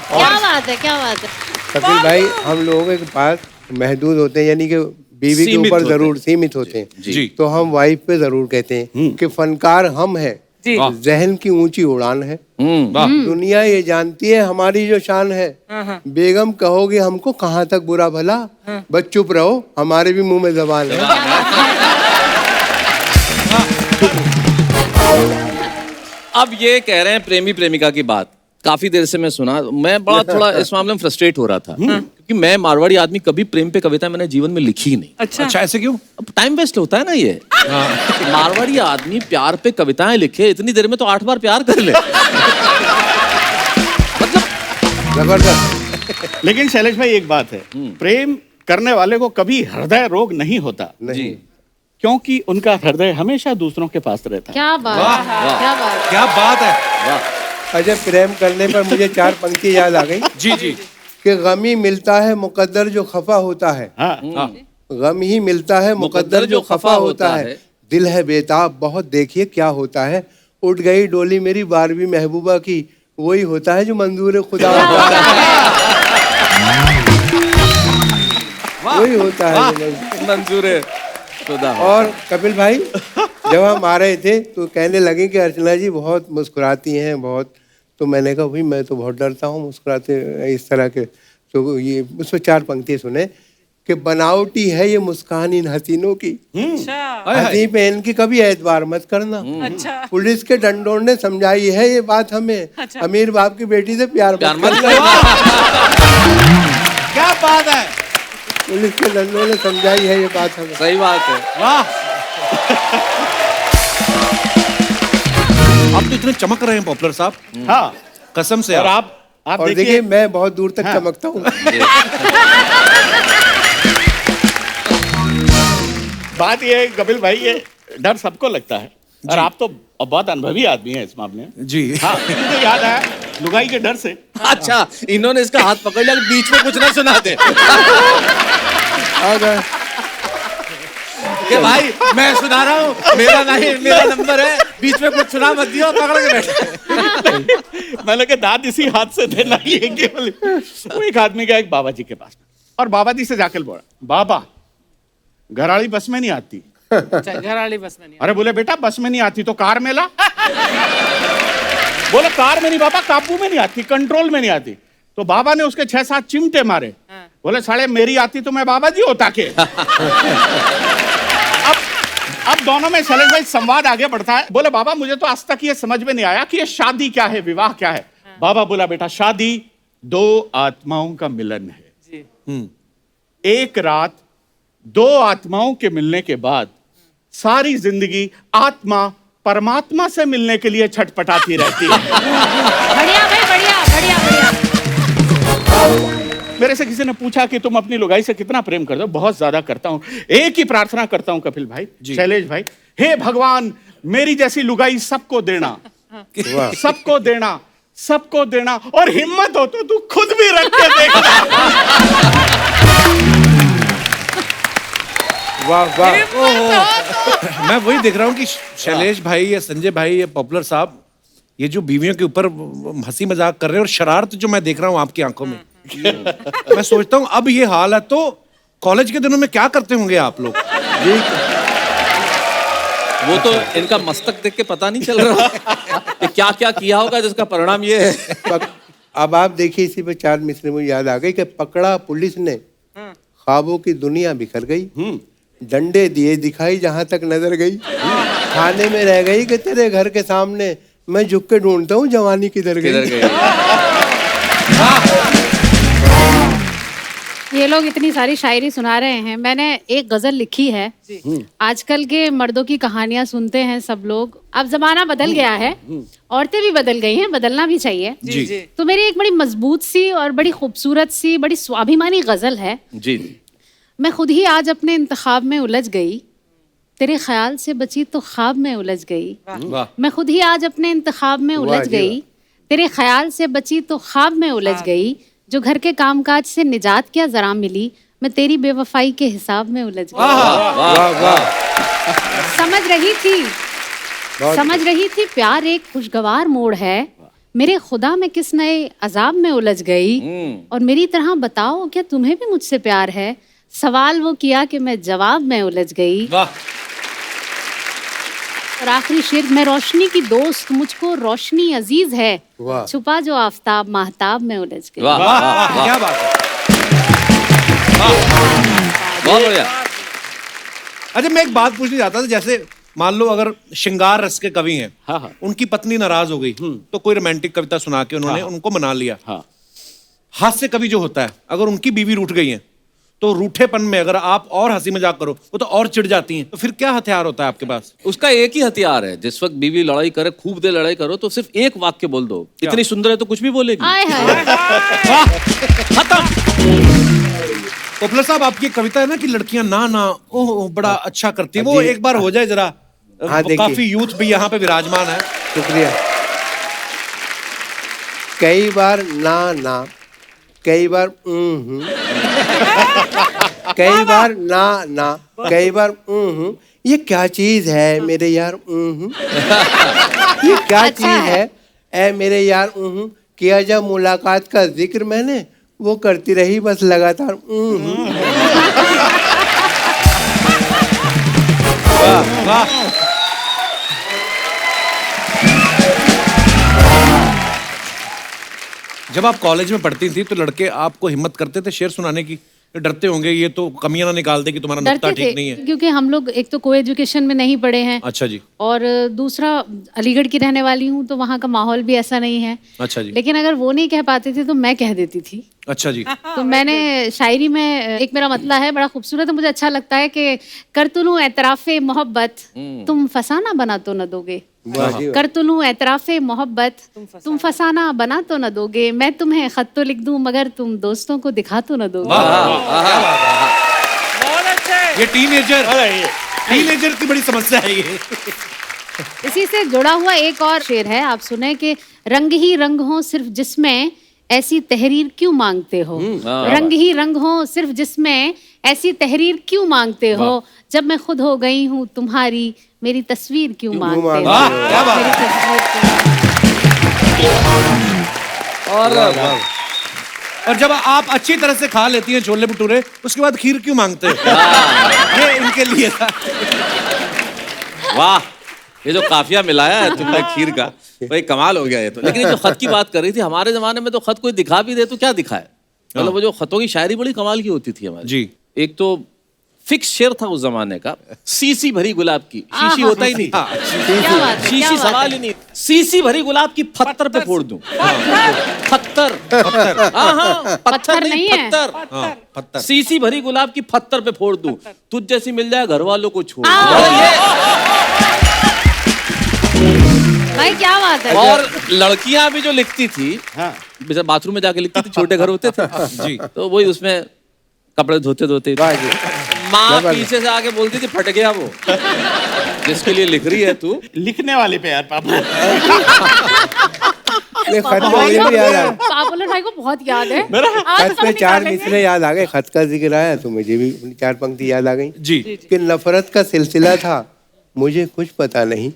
क्या बात है, क्या बात है। कपिल भाई, हम लोगों के पास महदूद होते हैं, यानी कि बीवी के सीमित ऊपर होते जरूर हैं। सीमित होते हैं। जी। तो हम वाइफ पे जरूर कहते हैं कि फनकार हम हैं, जी। जहन की ऊंची उड़ान है। वाह। दुनिया ये जानती है हमारी जो शान है। बेगम कहोगे हमको कहाँ तक बुरा भला, बस चुप रहो हमारे भी मुंह में जबान है। अब ये कह रहे हैं प्रेमी प्रेमिका की बात, काफी देर से मैं सुना, मैं बड़ा थोड़ा इस मामले में फ्रस्ट्रेट हो रहा था। क्योंकि कि मैं मारवाड़ी आदमी, कभी प्रेम पे कविता मैंने जीवन में लिखी ही नहीं। अच्छा, ऐसे क्यों? अब टाइम वेस्ट होता है ना ये। मारवाड़ी आदमी प्यार पे कविताएं लिखे, इतनी देर में तो 8 बार प्यार कर ले। जबरदस्त। लेकिन शैलेश भाई एक बात है, प्रेम करने वाले को कभी हृदय रोग नहीं होता, नहीं। क्योंकि उनका हृदय हमेशा दूसरों के पास रहता है। क्या बात, क्या बात। क्या बात है। अजय, प्रेम करने पर मुझे 4 पंक्ति याद आ गई जी जी। कि गम ही मिलता है मुकद्दर जो खफा होता है। हाँ। गम ही मिलता है मुकद्दर जो खफा होता है। दिल है बेताब बहुत, देखिए क्या होता है। उठ गई डोली मेरी 12वीं महबूबा की, वही होता है जो मंजूर खुदा होता है। वही होता है जो मंजूर खुदा। और कपिल भाई, जब हम आ रहे थे तो कहने लगे कि अर्चना जी बहुत मुस्कुराती हैं बहुत, तो मैंने कहा भाई मैं तो बहुत डरता हूँ मुस्कुराते इस तरह के। तो ये उसमें 4 पंक्ति सुने कि बनावटी है ये मुस्कान इन हसीनों की, हंसी पे इनकी कभी एतबार मत करना। पुलिस के डंडों ने समझाई है ये बात हमें, अमीर बाप की बेटी से प्यार मत करना। क्या बात है। पुलिस के डंडों ने समझाई है ये बात हमें। सही बात है। वाह। आप तो इतने चमक रहे हैं पॉपुलर साहब, हाँ, कसम से। और आप और देखिए मैं बहुत दूर तक चमकता हूँ। बात ये है कपिल भाई, ये डर सबको लगता है, और आप तो बहुत अनुभवी आदमी हैं इस मामले में। जी। हाँ, मुझे याद आया लुगाई के डर से। अच्छा, इन्होंने इसका हाथ पकड़ लिया, बीच में कुछ ना सुना दे। कि भाई मैं सुना रहा हूँ, मेरा नहीं, मेरा नंबर है, बीच में कुछ सुना मत दियो, पकड़ के बैठे। मैंने कहा दाद इसी हाथ से देना ही है केवल। वो एक आदमी गया एक बाबा जी के पास, और बाबा जी से जाकर बोला, बाबा घराड़ी बस में नहीं आती। घराड़ी बस में नहीं। अरे बोले बेटा बस में नहीं आती तो कार में ला। बोले कार में नहीं बाबा, काबू में नहीं आती, कंट्रोल में नहीं आती। तो बाबा ने उसके 6-7 चिमटे मारे। बोले साले मेरी आती तो मैं बाबा जी होता के। अब दोनों में शैलेश भाई संवाद आगे बढ़ता है। बोले बाबा मुझे तो आज तक ये समझ में नहीं आया कि ये शादी क्या है, विवाह क्या है। बाबा बोला बेटा शादी 2 आत्माओं का मिलन है। एक रात 2 आत्माओं के मिलने के बाद सारी जिंदगी आत्मा परमात्मा से मिलने के लिए छटपटाती रहती है। बढ़िया भाई, बढ़िया बढ़िया बढ़िया। मेरे से किसी ने पूछा कि तुम अपनी लुगाई से कितना प्रेम करते हो? बहुत ज्यादा करता हूं। एक ही प्रार्थना करता हूं कपिल भाई, शैलेश भाई, हे भगवान मेरी जैसी लुगाई सबको देना, सबको देना, सबको देना, और हिम्मत हो तो तू खुद भी रख के देखना। वाह वाह। मैं वही देख रहा हूँ कि शैलेश भाई या संजय भाई या पॉपुलर साहब ये जो बीवियों के ऊपर हंसी मजाक कर रहे हैं और शरारत जो मैं देख रहा हूँ आपकी आंखों में, मैं सोचता हूँ अब ये हाल है तो कॉलेज के दिनों में क्या करते होंगे आप लोग? वो तो इनका मस्तक देख के पता नहीं चल रहा कि क्या क्या किया होगा जिसका परिणाम ये है। अब आप देखिए इसी पे 4 मिसरे मुझे याद आ गई कि पकड़ा पुलिस ने, ख्वाबों की दुनिया बिखर गई, डंडे दिए दिखाई जहां तक नजर गई, थाने में रह गई कि तेरे घर के सामने मैं झुक के ढूंढता हूँ जवानी किधर गई। ये लोग इतनी सारी शायरी सुना रहे हैं, मैंने एक गजल लिखी है। आजकल के मर्दों की कहानियां सुनते हैं सब लोग, अब जमाना बदल गया है, औरतें भी बदल गई हैं, बदलना भी चाहिए। जी। तो मेरी एक बड़ी मजबूत सी और बड़ी खूबसूरत सी बड़ी स्वाभिमानी गजल है। जी। मैं खुद ही आज अपने इंतखाब में उलझ गई, तेरे ख्याल से बची तो ख्वाब में उलझ गई। मैं खुद ही आज अपने इंतखाब में उलझ गई, तेरे ख्याल से बची तो ख्वाब में उलझ गई। जो घर के कामकाज से निजात क्या जरा मिली, मैं तेरी बेवफाई के हिसाब में उलझ गई। समझ रही थी प्यार एक खुशगवार मोड़ है, मेरे खुदा में किस नए अजाब में उलझ गई। और मेरी तरह बताओ क्या तुम्हें भी मुझसे प्यार है, सवाल वो किया कि मैं जवाब में उलझ गई। और आखिरी शेर, मैं रोशनी की दोस्त मुझको रोशनी अजीज है, छुपा जो आफताब महताब में उलझ गई। क्या बात है। बहुत बढ़िया। अच्छा मैं एक बात पूछनी चाहता था, जैसे मान लो अगर श्रृंगार रस के कवि हैं, हाँ। उनकी पत्नी नाराज हो गई तो कोई रोमांटिक कविता सुना के उन्होंने उनको मना लिया। हास्य कवि जो होता है, अगर उनकी बीवी रूठ गई है तो रूठेपन में अगर आप और हंसी मजाक करो वो तो और चिढ़ जाती हैं, तो फिर क्या हथियार होता है आपके पास? उसका एक ही हथियार है, जिस वक्त बीवी लड़ाई करे, खूब देर लड़ाई करो, तो सिर्फ एक वाक्य बोल दो, इतनी सुंदर है तो कुछ भी बोलेगी। आय हाय। खत्म। पोपलर साहब, आपकी एक कविता है ना कि लड़कियां ना ना ओह बड़ा अच्छा करती है, वो एक बार हो जाए जरा। हाँ, देखिए। काफी यूथ भी यहाँ पे विराजमान है। शुक्रिया। कई बार ना ना, कई बार कई बार ना ना, कई बार ये क्या चीज है मेरे यार ये क्या अच्छा चीज है। है ऐ मेरे यार किया जब मुलाकात का जिक्र मैंने, वो करती रही बस लगातार वाह वाह। जब आप कॉलेज में पढ़ती थी तो लड़के आपको हिम्मत करते थे शेर सुनाने की? डरते होंगे ये तो कमियां ना निकाल दे कि तुम्हारा नुक्ता डरते तो ठीक नहीं थे है। क्योंकि हम लोग एक तो को एजुकेशन में नहीं पढ़े हैं, अच्छा जी। और दूसरा अलीगढ़ की रहने वाली हूँ तो वहाँ का माहौल भी ऐसा नहीं है। अच्छा जी। लेकिन अगर वो नहीं कह पाते थे तो मैं कह देती थी। अच्छा जी। तो मैंने शायरी में एक मेरा मतला है बड़ा खूबसूरत है, मुझे अच्छा लगता है कि कर तुलूं एतराफ़े मोहब्बत तुम फसाना बना तो न दोगे। वाह जी वाह। कर तुलूं एतराफ़े मोहब्बत तुम फसाना बना तो न दोगे। मैं तुम्हें खत तो लिख दूं मगर तुम दोस्तों को दिखा तो न दोगे। बहुत अच्छे। ये टीनेजर की बड़ी समस्या है ये। इसी से जुड़ा हुआ एक और शेर है, आप सुने कि रंग ही रंग हो सिर्फ जिसमें ऐसी तहरीर क्यों मांगते हो। रंग ही रंग हो सिर्फ जिसमें ऐसी तहरीर क्यों मांगते हो। जब मैं खुद हो गई हूँ तुम्हारी मेरी तस्वीर क्यों मांगते हो। वाह, क्या बात मेरी तस्वीर क्यों। और जब आप अच्छी तरह से खा लेती हैं छोले भटूरे, उसके बाद खीर क्यों मांगते हैं? ये इनके लिए था। वाह, ये जो काफिया मिलाया है तुमने खीर का, भाई कमाल हो गया ये तो। लेकिन ये जो खत की बात कर रही थी, हमारे जमाने में तो खत कोई दिखा भी दे तो क्या दिखाए, मतलब वो जो खतों की शायरी बड़ी कमाल की होती थी हमारी। जी। एक तो फिक्स शेर था उस जमाने का, सीसी भरी गुलाब की, शीशी होता ही नहीं था, क्या बात है, क्या शीशी बात सवाल ही नहीं, सीसी भरी गुलाब की पत्थर पे फोड़ दूं। पत्थर, हाँ हाँ, पत्थर नहीं पत्थर, हाँ, पत्थर। सीसी भरी गुलाब की पत्थर पे फोड़ दूं, तुझ जैसी मिल जाए घर वालों को छोड़। भाई क्या बात है। और लड़कियां भी जो लिखती थी, जैसे बाथरूम में जाके लिखती थी, छोटे घर होते थे जी, तो वही उसमें कपड़े धोते धोते माँ पीछे से आके बोलती थी फट गया वो, जिसके लिए लिख रही है तू। लिखने वाले पे यार पापा। ये खत पे मुझे भी याद आ गया। पापुलर भाई को बहुत याद है। खत पे चार मिसरे याद आ गए, खत का जिक्र आया तो मुझे भी चार पंक्ति याद आ गई जी। कि नफरत का सिलसिला था मुझे कुछ पता नहीं।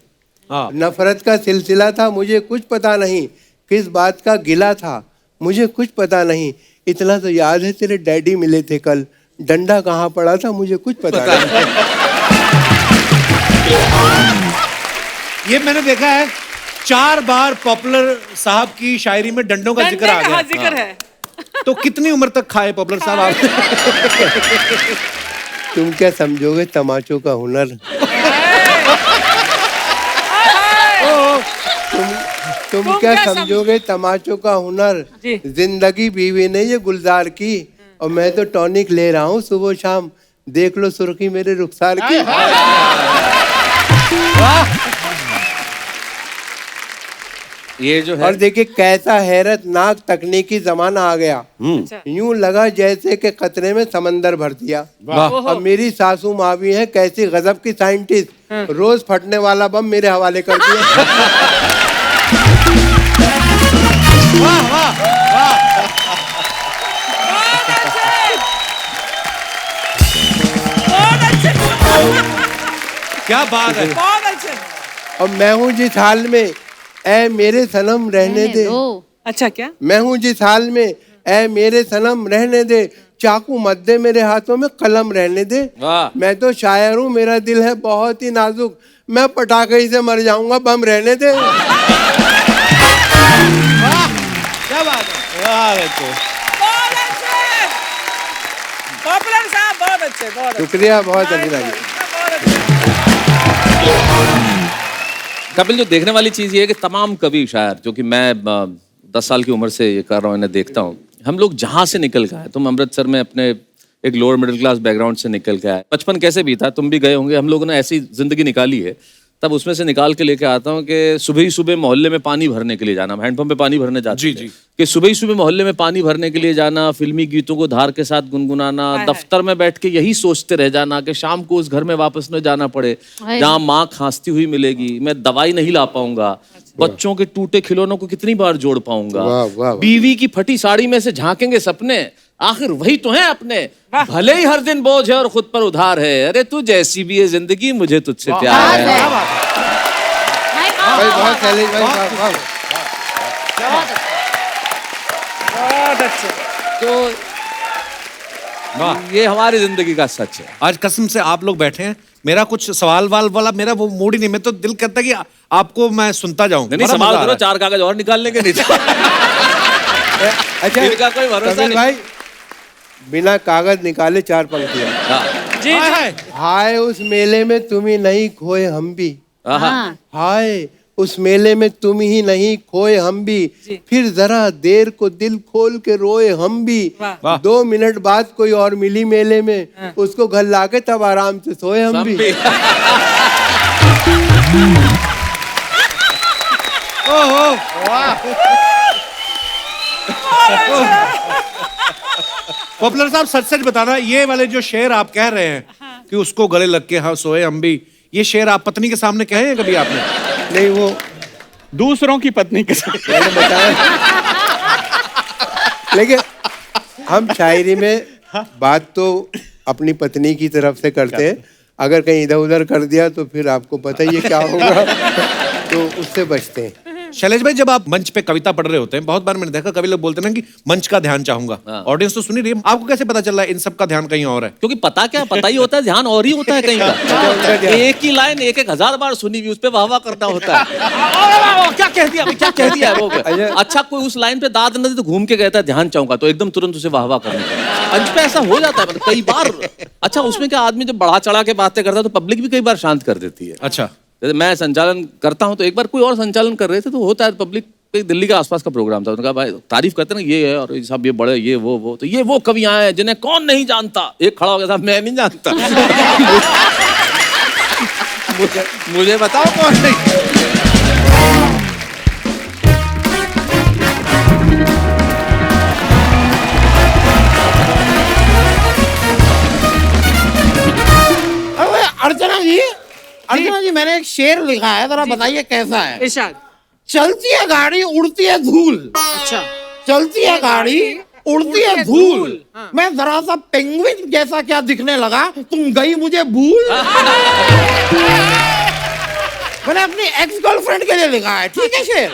हाँ। नफरत का सिलसिला था मुझे कुछ पता नहीं, किस बात का गिला था मुझे कुछ पता नहीं। इतना तो याद है तेरे डैडी मिले थे कल, डंडा कहाँ पड़ा था मुझे कुछ पता नहीं। ये मैंने देखा है 4 बार पॉपुलर साहब की शायरी में डंडों का जिक्र आ डंडे का गया। जिक्र है। तो कितनी उम्र तक खाए पॉपुलर साहब आप? तुम क्या समझोगे तमाचों का हुनर। तुम क्या समझोगे तमाचों का हुनर। जी। जिंदगी बीवी ने ये गुलजार की, और मैं तो टॉनिक ले रहा हूँ सुबह शाम, देख लो सुर्खी मेरे रुखसार की। ये जो है और देखिए कैसा हैरतनाक तकनीकी जमाना आ गया। यूं लगा जैसे कि खतरे में समंदर भर दिया। अब मेरी सासू माँ भी है कैसी गजब की साइंटिस्ट, रोज फटने वाला बम मेरे हवाले कर दिया। बहुत अच्छे। क्या बात है। बहुत अच्छे। और मैं हूँ जिस हाल में ऐ मेरे सनम रहने दे। अच्छा क्या? मैं हूँ जिस हाल में ऐ मेरे सनम रहने दे, चाकू मत दे मेरे हाथों में कलम रहने दे। वाह। मैं तो शायर हूँ मेरा दिल है बहुत ही नाजुक, मैं पटाखे ही से मर जाऊंगा बम रहने दे। क्या बात है। बहुत अच्छे। पॉपुलर साहब बहुत अच्छे। बहुत अच्छे। शुक्रिया बहुत अभिनंदन। बहुत अच्छे। कपिल, जो देखने वाली चीज ये है कि तमाम कवि शायर जो कि मैं 10 साल की उम्र से ये कर रहा हूँ, इन्हें देखता हूँ, हम लोग जहां से निकल के आए, तुम अमृतसर में अपने एक लोअर मिडिल क्लास बैकग्राउंड से निकल के आए, बचपन कैसे बीता, तुम भी गए होंगे, हम लोगों ने ऐसी जिंदगी निकाली है, तब उसमें से निकाल के लेके आता हूँ कि सुबह ही सुबह मोहल्ले में पानी भरने के लिए जाना, हैंडपंप पे पानी भरने जाते जी, थे, जी। कि सुबह ही सुबह मोहल्ले में पानी भरने के लिए जाना, फिल्मी गीतों को धार के साथ गुनगुनाना, दफ्तर में बैठ के यही सोचते रह जाना कि शाम को उस घर में वापस न जाना पड़े जहाँ माँ खांसती हुई मिलेगी, मैं दवाई नहीं ला पाऊंगा, बच्चों के टूटे खिलौनों को कितनी बार जोड़ पाऊंगा, वाह, वाह, वाह। बीवी की फटी साड़ी में से झांकेंगे सपने, आखिर वही तो है अपने, भले ही हर दिन बोझ है और खुद पर उधार है, अरे तू जैसी भी है जिंदगी मुझे तुझसे प्यार है। भाई बहुत शैलेश भाई, वाह, वाह। तो ये हमारी जिंदगी का सच है। आज कसम से आप लोग बैठे हैं, मेरा कुछ सवाल वाल वाला मेरा वो मूड ही नहीं, मैं तो दिल करता है कि आपको मैं सुनता जाऊं। नहीं बड़ा सवाल मजा आ करो, रहा है। 4 कागज और निकाल लेंगे नहीं तो। अच्छा इनका कोई भरोसा कपिल नहीं। भाई, बिना कागज निकाले 4 पंक्तियां। हाय, हाय। हाय उस मेले में तुम ही नहीं खोए हम भी, हाँ हाय उस मेले में तुम ही नहीं खोए हम भी, फिर जरा देर को दिल खोल के रोए हम भी, वाह। 2 मिनट बाद कोई और मिली मेले में, उसको घर लाके तब आराम से सोए हम भी। ओहो, पॉपुलर साहब सच सच बताना, ये वाले जो शेर आप कह रहे हैं कि उसको गले लग के हाँ सोए हम भी, ये शेर आप पत्नी के सामने कहे हैं कभी आपने? नहीं वो दूसरों की पत्नी के साथ मैंने बताया, लेकिन हम शायरी में बात तो अपनी पत्नी की तरफ से करते हैं, अगर कहीं इधर उधर कर दिया तो फिर आपको पता ही है क्या होगा, तो उससे बचते हैं। शैलेश भाई, जब आप मंच पे कविता पढ़ रहे होते हैं, बहुत बार मैंने देखा कभी लोग बोलते हैं ना कि मंच का ध्यान चाहूंगा, ऑडियंस तो सुनी रही है, आपको कैसे पता चल रहा है इन सब का ध्यान कहीं और है? क्योंकि पता क्या, पता ही होता है, ध्यान और ही होता है कहीं का। एक ही लाइन 1,000 बार सुनी हुई, उस पे वाह वाह करना होता है। क्या कह दिया क्या कह दिया है वो। अच्छा कोई उस लाइन पे दाद न दे तो घूम के कहता है ध्यान चाहूंगा, तो एकदम तुरंत उसे वाह वाह करने का। मंच पे ऐसा हो जाता है मतलब कई बार। अच्छा उसमें क्या, आदमी जब बढ़ा चढ़ा के बातें करता है तो पब्लिक भी कई बार शांत कर देती है। अच्छा, जैसे मैं संचालन करता हूँ तो एक बार कोई और संचालन कर रहे थे, तो होता है पब्लिक, दिल्ली के आसपास का प्रोग्राम था, उन्होंने कहा भाई तारीफ करते ना ये है और साहब ये बड़े ये वो, तो ये वो कवि आए हैं जिन्हें कौन नहीं जानता। एक खड़ा हो गया था, मैं नहीं जानता। मुझे बताओ कौन नहीं। अर्चना जी मैंने एक शेर लिखा है, जरा बताइए कैसा है। इरशाद। चलती है गाड़ी उड़ती है धूल, अच्छा। चलती है गाड़ी उड़ती है धूल, मैं जरा सा पेंगुइन जैसा क्या दिखने लगा, तुम गई मुझे भूल। मैंने अपनी एक्स गर्लफ्रेंड के लिए लिखा है, ठीक है शेर।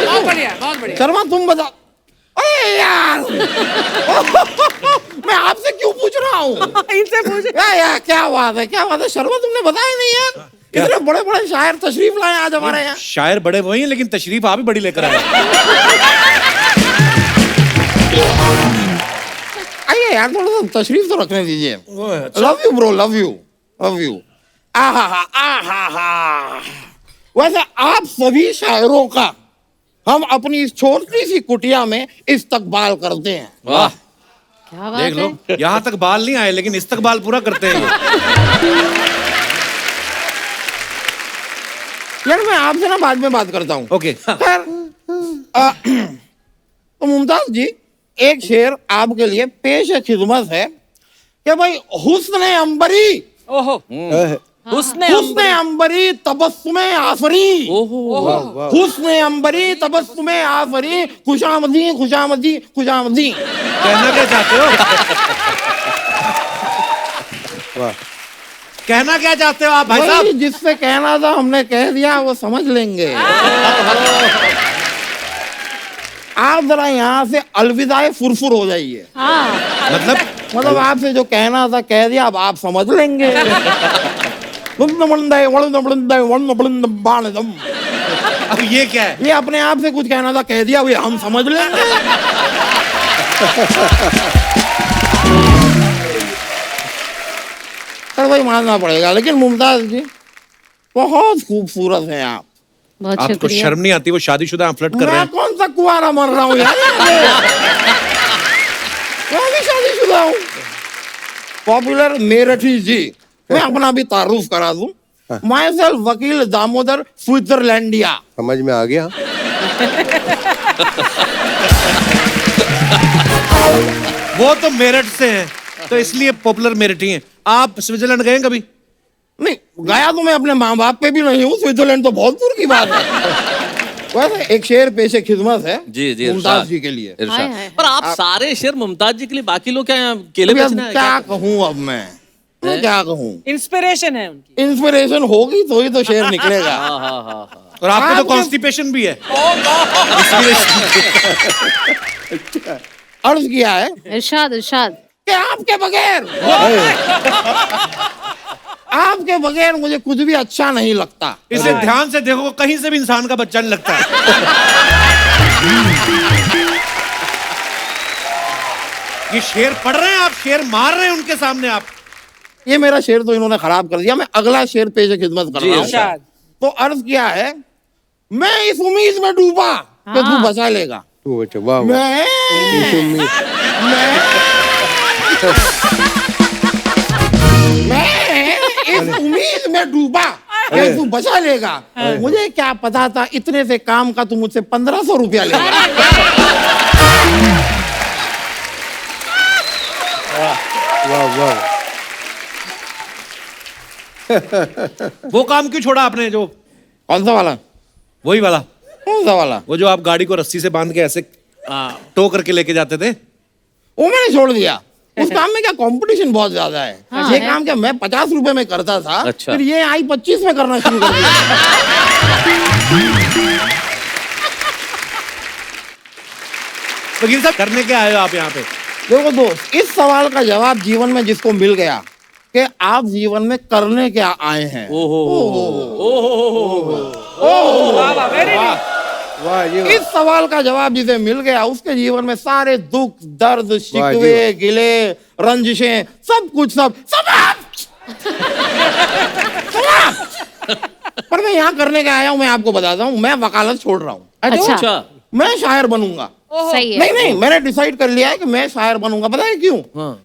बहुत बढ़िया, बहुत बढ़िया। शर्मा तुम बता। अरे यार मैं आपसे क्यों पूछ रहा हूँ? इनसे पूछ। यार क्या बात है, क्या बात है शर्मा, तुमने बताया नहीं यार, इतने बड़े बड़े शायर तशरीफ लाए आज हमारे यहाँ। शायर बड़े वही हैं, लेकिन तशरीफ आप ही बड़ी लेकर आए। आइए यार थोड़ा सा तशरीफ तो रखने दीजिए। Love you bro, love you, love you. आहा। वैसे आप सभी शायरों का हम अपनी इस छोटी सी कुटिया में इस्तकबाल करते हैं। वाह, क्या बात देख लो, है। यहाँ तक बाल नहीं आए लेकिन इस्तकबाल पूरा करते हैं ये। यार मैं आपसे ना बाद में बात करता हूँ। ओके। खैर, तो मुमताज जी एक शेर आपके लिए पेश खिदमत है कि भाई हुस्न अंबरी, ओहो। हुस्ने हुस्न अंबरी तबस्सुमे आफरी, ओहो, हुस्न अंबरी तबस्सुमे आफरी, खुशामदी खुशामदी खुशामदी। कहना क्या चाहते हो? कहना क्या चाहते हो आप भाई वही साहब? जिससे कहना था हमने कह दिया, वो समझ लेंगे। आप जरा यहाँ से अलविदाए फुरफुर हो जाइए। मतलब आपसे जो कहना था कह दिया, अब आप समझ लेंगे। अब ये क्या है? ये अपने आप से कुछ कहना था कह दिया, वो हम समझ लेंगे। सर भाई मानना पड़ेगा, लेकिन मुमताज जी बहुत खूबसूरत हैं आप। बहुत आपको शुक्रिया। शर्म नहीं आती? वो शादीशुदा फ्लर्ट कर रहे मैं हैं। कौन सा कुआरा मर रहा हूँ यार। मैं भी शादीशुदा हूँ। पॉपुलर मेरठी जी, मैं अपना भी तारुफ करा दूं। माई सेल्फ वकील दामोदर स्विट्जरलैंडिया। समझ में आ गया। वो तो मेरठ से हैं, तो इसलिए पॉपुलर मेरठी हैं। आप स्विट्जरलैंड गए हैं कभी? नहीं गया तो मैं अपने माँ बाप पे भी नहीं हूँ, स्विट्जरलैंड तो बहुत दूर की बात है। वैसे एक शेर पेशे खिदमत है जी जी मुमताज जी के लिए। इरशाद। हाय, हाय। पर आप सारे शेर मुमताज जी के लिए, बाकी लोग क्या यहाँ केले अभी अब बेचना है क्या क्या? कहूँ अब मैं क्या कहूँ? इंस्पिरेशन है उनकी। इंस्पिरेशन होगी तो ही तो शेर निकलेगा। हाँ हाँ हाँ। और आपको तो आपके- कॉन्स्टिपेशन भी है। अर्ज किया है इरशाद इरशाद। कि आपके बगैर मुझे कुछ भी अच्छा नहीं लगता। इसे ध्यान से देखो, कहीं से भी इंसान का बच्चा नहीं लगता है। ये शेर पढ़ रहे हैं आप, शेर मार रहे हैं उनके सामने आप। ये मेरा शेर तो इन्होंने खराब कर दिया। मैं अगला शेर पेश खिदमत कर जी, रहा हूँ। इरशाद। तो अर्ज किया है, मैं इस उम्मीद में डूबा कि तू बचा लेगा। तू बच्चा, वाह वाह। मैं इस उम्मीद में डूबा कि तू बचा लेगा। मुझे क्या पता था इतने से काम का तू मुझसे 1500 रुपया लेगा। वाह वाह। वो काम क्यों छोड़ा आपने? जो कौन सा वाला? वही वाला, कौन सा वाला? वो जो आप गाड़ी को रस्सी से बांध के ऐसे टो करके लेके जाते थे। वो मैंने छोड़ दिया। उस काम में क्या कंपटीशन बहुत ज्यादा है। हाँ, ये है। काम क्या मैं 50 रुपए में करता था, अच्छा। फिर ये आई 25 में करना शुरू कर दिया। वकील साहब, करने क्या आए हो आप यहाँ पे? देखो दोस्त, इस सवाल का जवाब जीवन में जिसको मिल गया कि आप जीवन में करने क्या आए हैं, वाह जी वाह। इस सवाल का जवाब जिसे मिल गया उसके जीवन में सारे दुख दर्द शिकवे गिले रंजिशें सब कुछ सब समाप्त। पर मैं यहाँ करने का आया हूँ, मैं आपको बताता हूँ, मैं वकालत छोड़ रहा हूँ। अच्छा अच्छा। मैं शायर बनूंगा। सही है। नहीं नहीं, मैंने डिसाइड कर लिया है कि मैं शायर बनूंगा। पता है क्यों?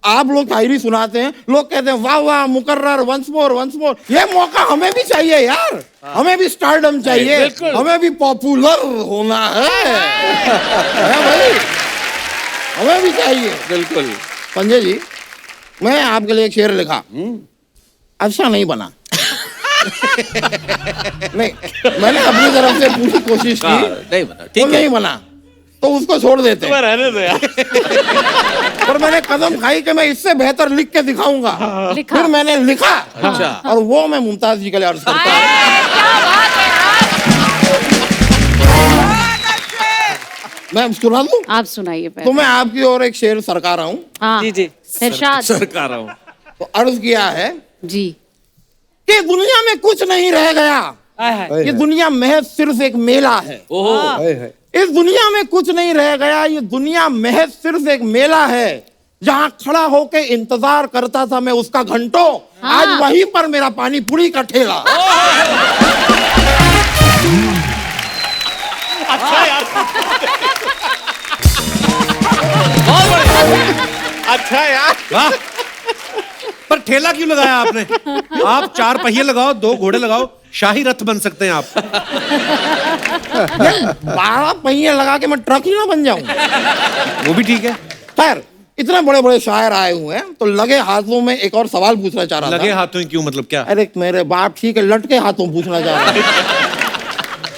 आप लोग शायरी सुनाते हैं, लोग कहते हैं वाह वाह मुकर्रर, वंस मोर वंस मोर। ये मौका हमें भी चाहिए यार, हमें भी स्टारडम चाहिए, हमें भी पॉपुलर होना है भाई, हमें भी चाहिए। बिल्कुल। संजय जी, मैं आपके लिए एक शेर लिखा, अच्छा नहीं बना। नहीं, मैंने अपनी तरफ से पूरी कोशिश की, नहीं बना, वो ठीक है। नहीं बना, तो उसको छोड़ देते हैं। रहने दो यार। पर मैंने कदम खाई कि मैं इससे बेहतर लिख के दिखाऊंगा। लिखा। फिर मैंने लिखा, अच्छा। और वो मैं मुमताज जी के लिए अर्ज करता हूँ। मैं सुना दूं? आप सुनाइए तो पहले। मैं आपकी ओर एक शेर सरका रहा हूँ। हाँ जी जी। इरशाद। सरकार हूँ। तो अर्ज किया है जी। कि दुनिया में कुछ नहीं रह गया, हाय हाय। ये दुनिया महज सिर्फ एक मेला है। ओहो। हाय हाय। इस दुनिया में कुछ नहीं रह गया, ये दुनिया महज सिर्फ एक मेला है। जहां खड़ा होके इंतजार करता था मैं उसका घंटों, आज वहीं पर मेरा पानी पूरी का ठेला। अच्छा यार, अच्छा यार। वाह। पर ठेला क्यों लगाया आपने? आप 4 पहिए लगाओ, 2 घोड़े लगाओ, शाही रथ बन सकते हैं आप। 12 पहिए लगा के मैं ट्रक ही ना बन जाऊं। वो भी ठीक है। खैर, इतने बड़े बड़े शायर आए हुए हैं, तो लगे हाथों में एक और सवाल पूछना चाह रहा लगे था। हाथों ही क्यों, मतलब क्या? अरे मेरे बाप, ठीक है, लटके हाथों पूछना चाह रहा हूँ।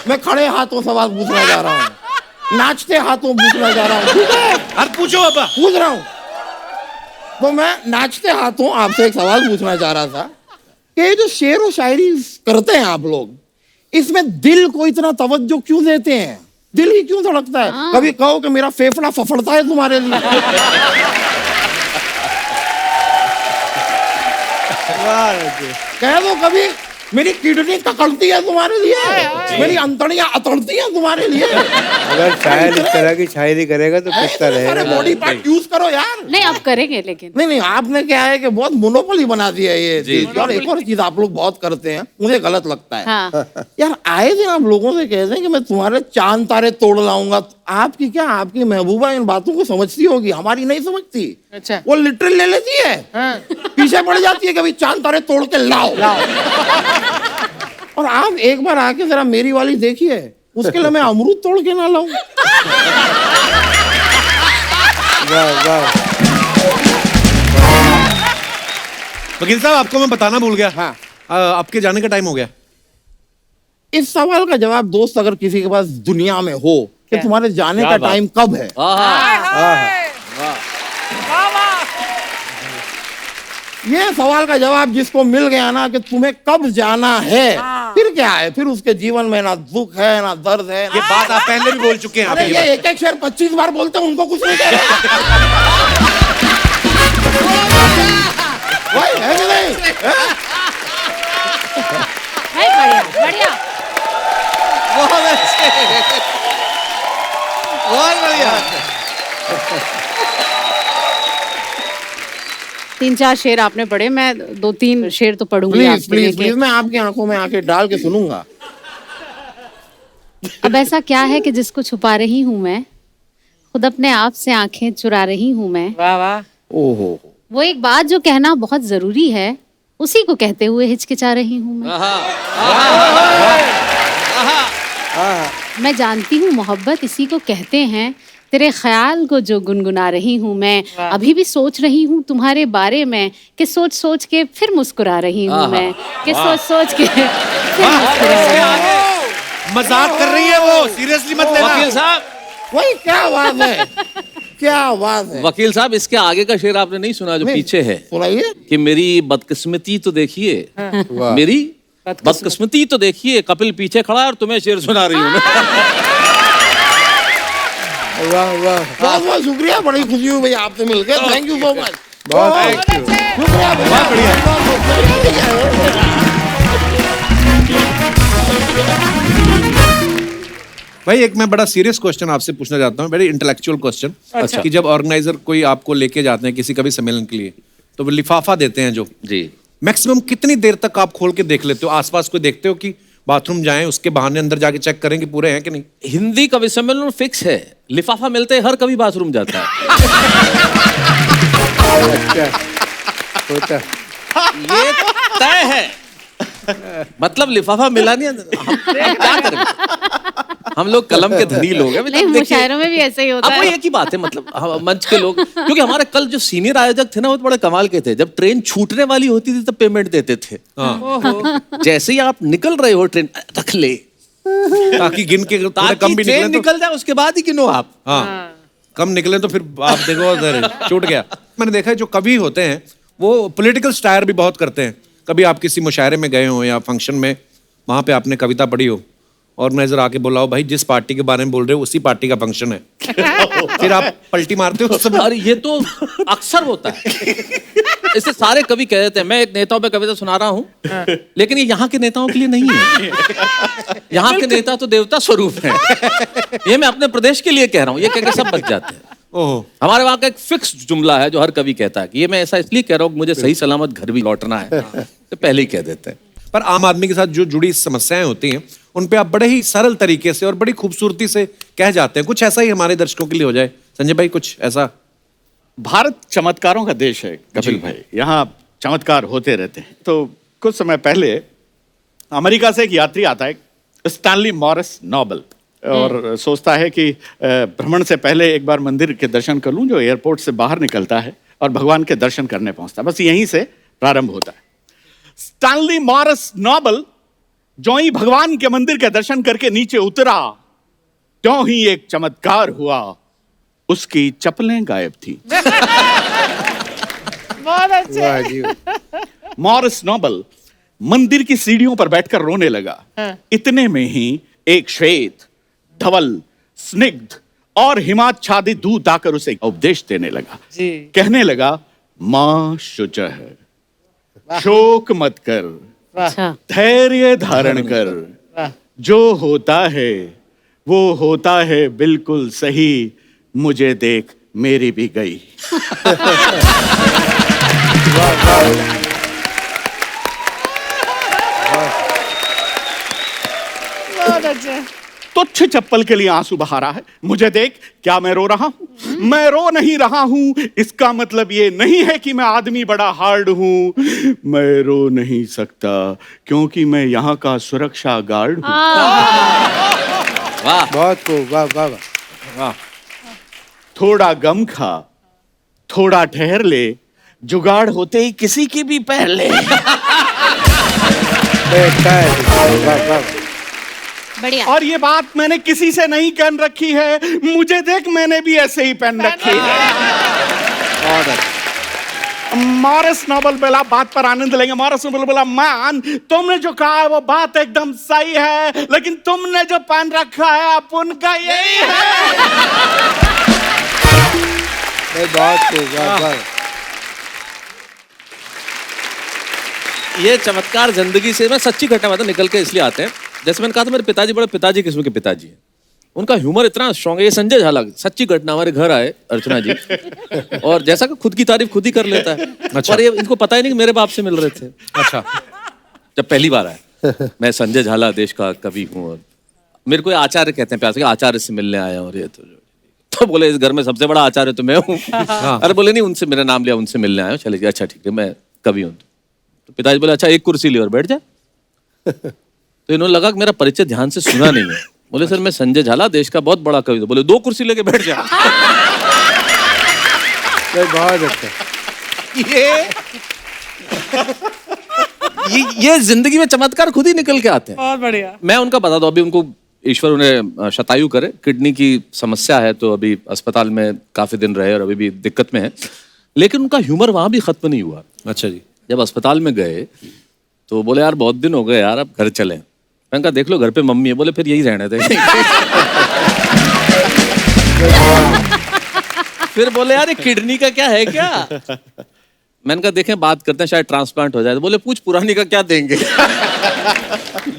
मैं खड़े हाथों सवाल पूछना चाह रहा हूँ, नाचते हाथों पूछना चाह रहा हूँ। ठीक है, अरे पूछो बाबा। पूछ रहा हूँ। तो मैं नाचते हाथों आपसे एक सवाल पूछना चाह रहा था कि ये जो शेर व शायरी करते हैं आप लोग, इसमें दिल को इतना तवज्जो क्यों देते हैं? दिल ही क्यों धड़कता है? कभी कहो कि मेरा फेफड़ा फफड़ता है तुम्हारे लिए। कह दो कभी मेरी किडनी तकड़ती है तुम्हारे लिए, मेरी अंतड़ियां अतड़ती हैं तुम्हारे लिए। अगर शायर इस तरह की शायरी करेगा तो किसका सारे रहेगा? बॉडी पार्ट यूज करो यार। नहीं आप करेंगे लेकिन। नहीं, आपने क्या है कि बहुत मोनोपोली बना दिया है ये चीज। और एक और चीज आप लोग बहुत करते हैं, मुझे गलत लगता है। हाँ। यार आए दिन आप लोगों से कहते हैं कि मैं तुम्हारे चांद तारे तोड़ लाऊंगा, आपकी क्या, आपकी महबूबा इन बातों को समझती होगी, हमारी नहीं समझती। अच्छा। वो लिटरल ले लेती है, पीछे पड़ जाती है कभी चांद तारे तोड़ के लाओ। और आप एक बार आके जरा मेरी वाली देखिए, उसके लिए मैं अमरूद तोड़ के ना लाऊं। वाह वाह। वकील साहब आपको मैं बताना भूल गया। हाँ। आपके जाने का टाइम हो गया। इस सवाल का जवाब दोस्त अगर किसी के पास दुनिया में हो कि तुम्हारे जाने का टाइम कब है, हाय हाय वाह वाह ये सवाल का जवाब जिसको मिल गया ना कि तुम्हें कब जाना है, फिर क्या है, फिर उसके जीवन में ना दुख है ना दर्द है। ये बात आप पहले भी बोल चुके हैं। आप अरे ये ये एक एक शेर 25 बार बोलते हैं, उनको कुछ नहीं कह रहे। वही है कि नहीं? है बढ़िया बढ़िया। बहुत अच्छे, बहुत बढ़िया। 3-4 शेर आपने पढ़े, मैं 2-3 शेर तो पढ़ूंगी प्लीज आपके प्लीज लेके। प्लीज, मैं आपकी आंखों में आके डाल के सुनूंगा। अब ऐसा क्या है कि जिसको छुपा रही हूँ मैं, खुद अपने आप से आंखें चुरा रही हूँ मैं। वाह वाह ओहो, वो एक बात जो कहना बहुत जरूरी है, उसी को कहते हुए हिचकिचा रही हूँ मैं। मैं जानती हूँ मोहब्बत इसी को कहते हैं, तेरे ख्याल को जो गुनगुना रही हूँ मैं। अभी भी सोच रही हूँ तुम्हारे बारे में, कि सोच सोच के फिर मुस्कुरा रही हूँ मैं, कि सोच सोच के फिर मुस्कुरा रही हूँ। मजाक कर रही है वो, सीरियसली मत लेना। वकील साहब, वही क्या बात है, क्या बात है। वकील साहब, इसके आगे का शेर आपने नहीं सुना जो नहीं, पीछे है सुनाइए। कि मेरी बदकिस्मती तो देखिए, वाह। मेरी बदकिस्मती तो देखिए, कपिल पीछे खड़ा है और तुम्हें शेर सुना रही हूँ मैं। वाह वाह। बहुत बहुत शुक्रिया, बड़ी खुशी हुई भैया आपसे मिलकर। Thank you so much. बहुत थैंक यू। शुक्रिया भैया। बहुत बढ़िया। भाई एक मैं बड़ा सीरियस क्वेश्चन आपसे पूछना चाहता हूँ, वेरी इंटेलेक्चुअल क्वेश्चन। अच्छा। कि जब ऑर्गेनाइजर कोई आपको लेके जाते हैं किसी का भी सम्मेलन के लिए, तो वो लिफाफा देते हैं जो, जी, मैक्सिमम कितनी देर तक आप खोल के देख लेते हो? आसपास को देखते हो कि बाथरूम जाएं उसके बहाने अंदर जाके चेक करें कि पूरे हैं कि नहीं? हिंदी कवि सम्मेलन फिक्स है, लिफाफा मिलते हर कवि बाथरूम जाता है। अच्छा होता। ये तय है, मतलब लिफाफा मिला नहीं, हम क्या करें? हम लोग कलम के धनी लोग हैं। नहीं, मुशायरों में भी ऐसा ही होता अब है। एक ही बात है, मतलब हम मंच के लोग, क्योंकि हमारे कल जो सीनियर आयोजक थे ना, वो बड़े कमाल के थे। जब ट्रेन छूटने वाली होती थी तब पेमेंट देते थे। जैसे ही आप निकल रहे हो ट्रेन, रख ले, ताकि गिन के थोड़े ताकि कम भी ट्रेन निकले तो, निकल जाए, उसके बाद ही गिनो आप। हाँ, कम निकले तो फिर आप देखो उधर छूट गया। मैंने देखा है जो कवि होते हैं वो पॉलिटिकल स्टायर भी बहुत करते हैं। कभी आप किसी मुशायरे में गए हो या फंक्शन में, वहां पे आपने कविता पढ़ी हो, ऑर्गेनाइजर आके बोला हो भाई जिस पार्टी के बारे में बोल रहे हो उसी पार्टी का फंक्शन है, फिर आप पलटी मारते हो उस समय। अरे ये तो अक्सर होता है, इससे सारे कवि कह देते हैं मैं एक नेताओं पे कविता सुना रहा हूँ, लेकिन ये यहाँ के नेताओं के लिए नहीं है। यहाँ के नेता तो देवता स्वरूप हैं। ये मैं अपने प्रदेश के लिए कह रहा हूँ, ये कह के सब बच जाते हैं। ओहो, हमारे वहाँ का एक फिक्स जुमला है जो हर कवि कहता है कि ये मैं ऐसा इसलिए कह रहा हूँ मुझे सही सलामत घर भी लौटना है, तो पहले ही कह देते हैं। पर आम आदमी के साथ जो जुड़ी समस्याएं होती हैं उन पे आप बड़े ही सरल तरीके से और बड़ी खूबसूरती से कह जाते हैं। कुछ ऐसा ही हमारे दर्शकों के लिए हो जाए। संजय भाई कुछ ऐसा। भारत चमत्कारों का देश है कपिल भाई, यहाँ चमत्कार होते रहते हैं। तो कुछ समय पहले अमेरिका से एक यात्री आता है, स्टैनली मॉरिस नोबल, और सोचता है कि भ्रमण से पहले एक बार मंदिर के दर्शन कर लूं, जो एयरपोर्ट से बाहर निकलता है और भगवान के दर्शन करने पहुंचता है। बस यहीं से प्रारंभ होता है। स्टैनली मॉरिस नोबल जो ही भगवान के मंदिर के दर्शन करके नीचे उतरा, त्यों ही एक चमत्कार हुआ, उसकी चप्पलें गायब थी। बहुत अच्छे। वाह जी। मॉरिस नोबल मंदिर की सीढ़ियों पर बैठकर रोने लगा। इतने में ही एक श्वेत, धवल, स्निग्ध और हिमाच्छादित दूत आकर उसे उपदेश देने लगा। जी। कहने लगा, मां शुचः, शोक मत कर, अच्छा। धैर्य धारण कर, जो होता है वो होता है बिल्कुल सही, मुझे देख मेरी भी गई। बहुत अच्छे। तुच्छ चप्पल के लिए आंसू बहा रहा है। मुझे देख, क्या मैं रो रहा हूं? मैं रो नहीं रहा हूं, इसका मतलब ये नहीं है कि मैं आदमी बड़ा हार्ड हूं। मैं रो नहीं सकता क्योंकि मैं यहाँ का सुरक्षा गार्ड हूं। वाह बहुत खूब, वाह वाह वाह। थोड़ा गम खा, थोड़ा ठहर ले, जुगाड़ होते ही किसी की भी पहन ले। वाह वाह। बढ़िया। और ये बात मैंने किसी से नहीं कहन रखी है, मुझे देख मैंने भी ऐसे ही पहन रखी है। मॉरिस नोबल बेला बात पर आनंद लेंगे। मॉरिस नोबल बेला, मैन तुमने जो कहा है वो बात एकदम सही है, लेकिन तुमने जो पहन रखा है अब उनका यही है। बहुत खूब, वाह वाह। ये चमत्कार जिंदगी से मैं सच्ची घटना बात निकल के इसलिए आते हैं। जैसे मैंने कहा था, मेरे पिताजी बड़े पिताजी किस्म के पिताजी हैं। उनका ह्यूमर इतना स्ट्रांग है। ये संजय झाला, सच्ची घटना, हमारे घर आए अर्चना जी, और जैसा कि खुद की तारीफ खुद ही कर लेता है। अच्छा। और ये इनको पता ही नहीं कि मेरे बाप से मिल रहे थे। अच्छा। जब पहली बार आए, मैं संजय झाला देश का कवि हूँ, और मेरे को ये आचार्य कहते हैं प्यार से, आचार्य से मिलने आया। और ये तो बोले इस घर में सबसे बड़ा आचार्य तो मैं हूँ। अरे बोले नहीं, उनसे मेरा नाम लिया, उनसे मिलने आया। चले गए, अच्छा ठीक है, मैं कवि हूँ। तो पिताजी बोले अच्छा एक कुर्सी ले और बैठ जा। तो इन्होंने लगा कि मेरा परिचय ध्यान से सुना नहीं है। बोले सर मैं संजय झाला देश का बहुत बड़ा कवि हूं। बोले 2 कुर्सी लेके बैठ जा। बहुत अच्छा। ये जिंदगी में चमत्कार खुद ही निकल के आते हैं। बहुत बढ़िया। मैं उनका बता दूं, अभी उनको ईश्वर उन्हें शतायु करे, किडनी की समस्या है, तो अभी अस्पताल में काफी दिन रहे और अभी भी दिक्कत में है। लेकिन उनका ह्यूमर वहां भी खत्म नहीं हुआ। अच्छा जी। जब अस्पताल में गए तो बोले यार बहुत दिन हो गए यार, अब घर चलें। मैंने कहा देख लो घर पे मम्मी है। बोले फिर यही रहने दे। फिर बोले यार ये किडनी का क्या है क्या? मैंने कहा देखें बात करते हैं, शायद ट्रांसप्लांट हो जाए। तो बोले पूछ पुरानी का क्या देंगे।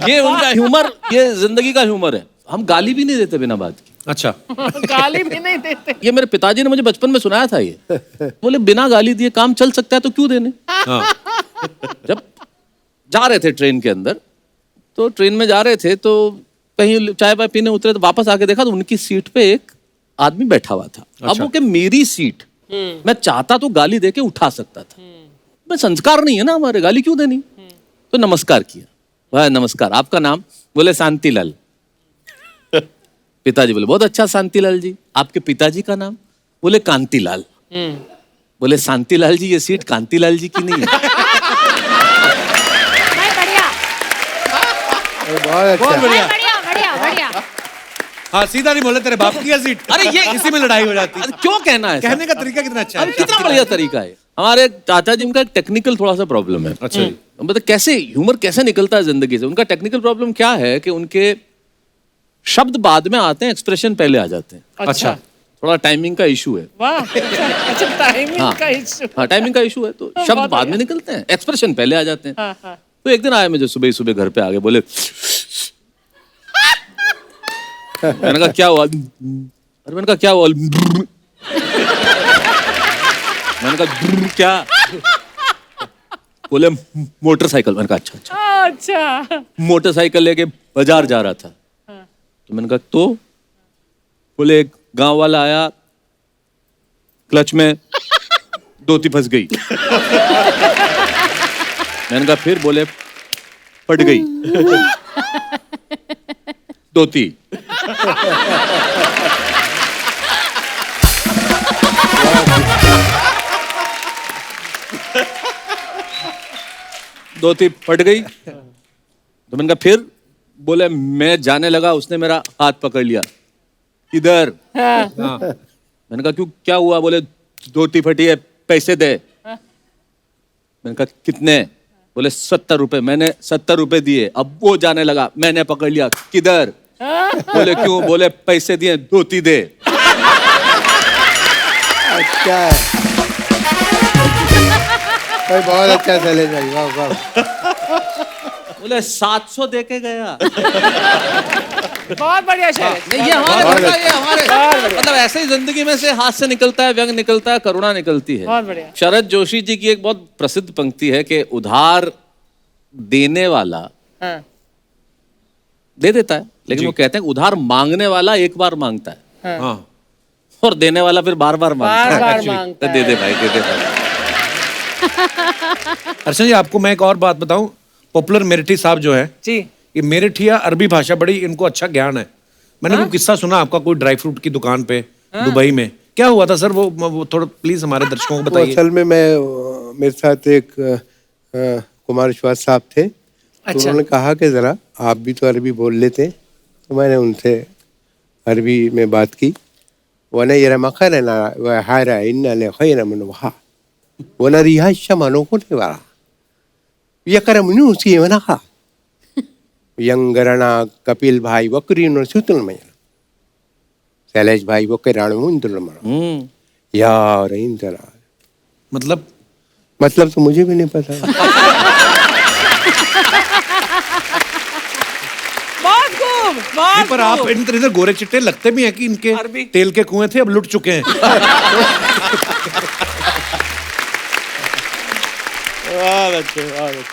ये उनका ह्यूमर, ये जिंदगी का ह्यूमर है। हम गाली भी नहीं देते बिना बात की। अच्छा। गाली भी नहीं देते। ये मेरे पिताजी ने मुझे बचपन में सुनाया था। ये बोले बिना गाली दिए काम चल सकता है तो क्यों देने। जब जा रहे थे ट्रेन के अंदर, तो ट्रेन में जा रहे थे तो कहीं चाय वाय पीने उतरे, तो वापस आके देखा तो उनकी सीट पे एक आदमी बैठा हुआ था। अब वो कि मेरी सीट, मैं चाहता तो गाली देके उठा सकता था। मैं संस्कार नहीं है ना हमारे, गाली क्यों देनी। तो नमस्कार किया। भाई नमस्कार, आपका नाम? बोले शांतिलाल। पिताजी बोले बहुत अच्छा शांतिलाल जी। आपके पिताजी का नाम? बोले कांतिलाल। बोले शांतिलाल जी ये सीट कांतिलाल जी की नहीं है। बहुत बढ़िया। बढ़िया। हाँ सीधा नहीं बोले तेरे बाप की है सीट। अरे ये इसी में लड़ाई हो जाती है। अरे क्यों कहना है? कहने का तरीका कितना अच्छा है। अब कितना बढ़िया तरीका है। हमारे चाचा जी, उनका एक टेक्निकल थोड़ा सा प्रॉब्लम है। अच्छा जी। मतलब कैसे ह्यूमर कैसे निकलता है जिंदगी से। उनका टेक्निकल प्रॉब्लम क्या है कि उनके शब्द बाद में आते हैं, एक्सप्रेशन पहले आ जाते हैं। अच्छा। थोड़ा टाइमिंग का इशू है। वाह। अच्छा टाइमिंग का इशू। हाँ टाइमिंग का इशू है, तो शब्द बाद में निकलते हैं, एक्सप्रेशन पहले आ जाते हैं। तो एक दिन आए मुझे सुबह सुबह घर पे आगे, बोले मैंने कहा क्या हुआ? अरे मैंने कहा क्या हुआ? मैंने कहा क्या? बोले मोटरसाइकिल। मैंने कहा अच्छा। अच्छा। मोटरसाइकिल लेके बाजार जा रहा था। तो मैंने कहा तो? बोले एक गांव वाला आया, क्लच में धोती फंस गई। मैंने कहा फिर? बोले फट गई धोती। धोती फट गई। तो मैंने कहा फिर? बोले मैं जाने लगा, उसने मेरा हाथ पकड़ लिया। इधर। मैंने कहा क्यों, क्या हुआ? बोले धोती फटी है, पैसे दे। मैंने कहा कितने? बोले 70 रुपए। मैंने 70 रुपए दिए। अब वो जाने लगा, मैंने पकड़ लिया। किधर? बोले क्यों? बोले पैसे दिए, धोती दे। अच्छा है भाई, बहुत अच्छा चले भाई, वाह वाह। बोले 700 दे के गया। बहुत बढ़िया शेर। नहीं ये हमारे मतलब ऐसे ही जिंदगी में से हाथ से निकलता है, व्यंग निकलता है, करुणा निकलती है। बहुत बढ़िया। शरद जोशी जी की एक बहुत प्रसिद्ध पंक्ति है कि उधार देने वाला दे देता है, लेकिन वो कहते हैं उधार मांगने वाला एक बार मांगता है हाँ और देने वाला फिर बार बार मांगता है। बार Actually, मांगता दे दे भाई, दे दे भाई। अर्चना जी, आपको मैं एक और बात बताऊं, पॉपुलर मेरिठी साहब जो है, जी ये मेरिठिया अरबी भाषा बड़ी इनको अच्छा ज्ञान है। मैंने कोई किस्सा सुना आपका, कोई ड्राई फ्रूट की दुकान पे दुबई में क्या हुआ था सर? वो थोड़ा प्लीज हमारे दर्शकों को तो बताइए। असल में मेरे साथ एक कुमार विश्वास साहब थे, तो उन्होंने कहा कि जरा आप भी तो अरबी बोल लेते, तो मैंने उनसे अरबी में बात की। वना यरा मखरना व हारा इन्ना खैर मन वहा वना रिहाश मनो को ने वाला यकर मनु सी वना खा यंगरना कपिल भाई वकरी न सुतल में शैलेश भाई वो कराण मुंदल मरा यार इंतरा मतलब तो मुझे भी नहीं पता। बहुत खूब नहीं, बहुत पर आप इधर गोरे चिट्टे लगते भी हैं कि इनके अरबी। तेल के कुएं थे, अब लुट चुके हैं।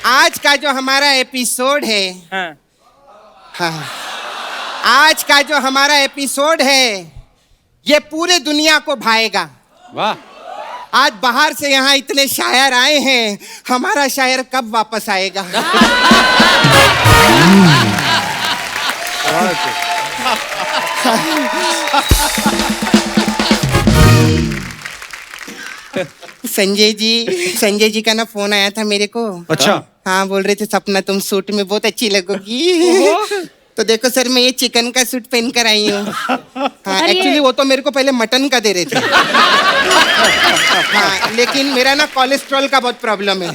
आज का जो हमारा एपिसोड है, हाँ। हाँ, आज का जो हमारा एपिसोड है ये पूरे दुनिया को भाएगा। वाह, आज बाहर से यहाँ इतने शायर आए हैं, हमारा शायर कब वापस आएगा? संजय जी का ना फोन आया था मेरे को। अच्छा। हाँ, बोल रहे थे सपना तुम सूट में बहुत अच्छी लगोगी। तो देखो सर, मैं ये चिकन का सूट पहन कर आई हूँ। हाँ, एक्चुअली वो तो मेरे को पहले मटन का दे रहे थे। हाँ, लेकिन मेरा ना कोलेस्ट्रॉल का बहुत प्रॉब्लम है।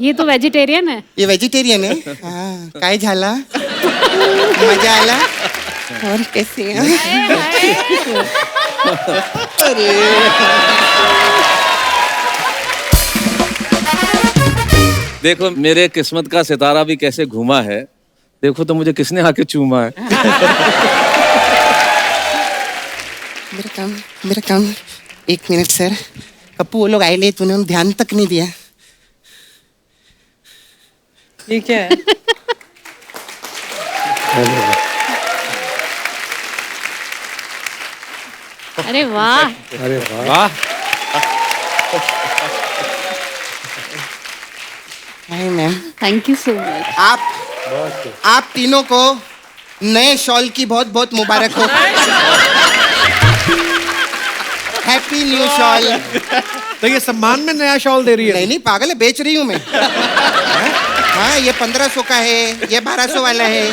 ये तो वेजिटेरियन है। ये वेजिटेरियन है। हाँ, काय झाला, मजा आला और कैसे देखो मेरे किस्मत का सितारा भी कैसे घूमा है, देखो तो मुझे किसने आके चूमा है। मेरा काम 1 मिनट सर। पप्पू वो लोग आए ले, तूने ध्यान तक नहीं दिया। ये क्या है? अरे वाह, अरे वाह, वाह, hi ma'am, thank you so much. आप तीनों को नए शॉल की बहुत बहुत मुबारक हो। Happy new shawl. तो ये सम्मान में नया शॉल दे रही है? नहीं पागल है, बेच रही हूँ मैं। हाँ, ये 1500 का है, ये 1200 वाला है।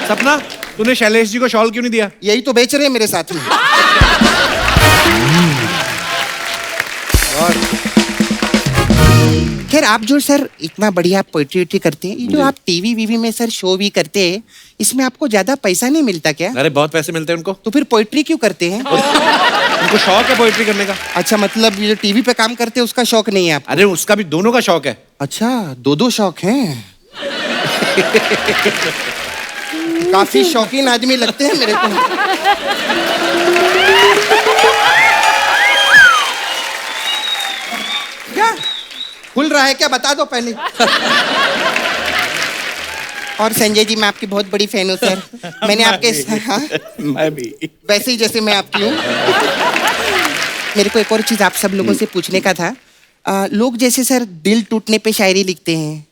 सपना, तूने शैलेश जी को शॉल क्यों नहीं दिया? यही तो बेच रहे हैं मेरे साथ में। खैर, आप जो सर इतना बढ़िया पोएट्री करते हैं, ये जो आप टीवी वीवी में सर शो भी करते हैं, इसमें आपको ज्यादा पैसा नहीं मिलता क्या? अरे बहुत पैसे मिलते हैं उनको। तो फिर पोएट्री क्यों करते हैं? उनको शौक है पोएट्री करने का। अच्छा, मतलब ये जो टीवी पे काम करते हैं उसका शौक नहीं है आप? अरे उसका भी, दोनों का शौक है। अच्छा, दो शौक हैं। काफी शौकीन आदमी लगते हैं मेरे को। क्या खुल रहा है क्या, बता दो पहले। और संजय जी, मैं आपकी बहुत बड़ी फैन हूँ सर। मैंने आपके हाँ, मैं भी। वैसे ही जैसे मैं आपकी हूँ। मेरे को एक और चीज आप सब लोगों से पूछने का था। लोग जैसे सर दिल टूटने पे शायरी लिखते हैं,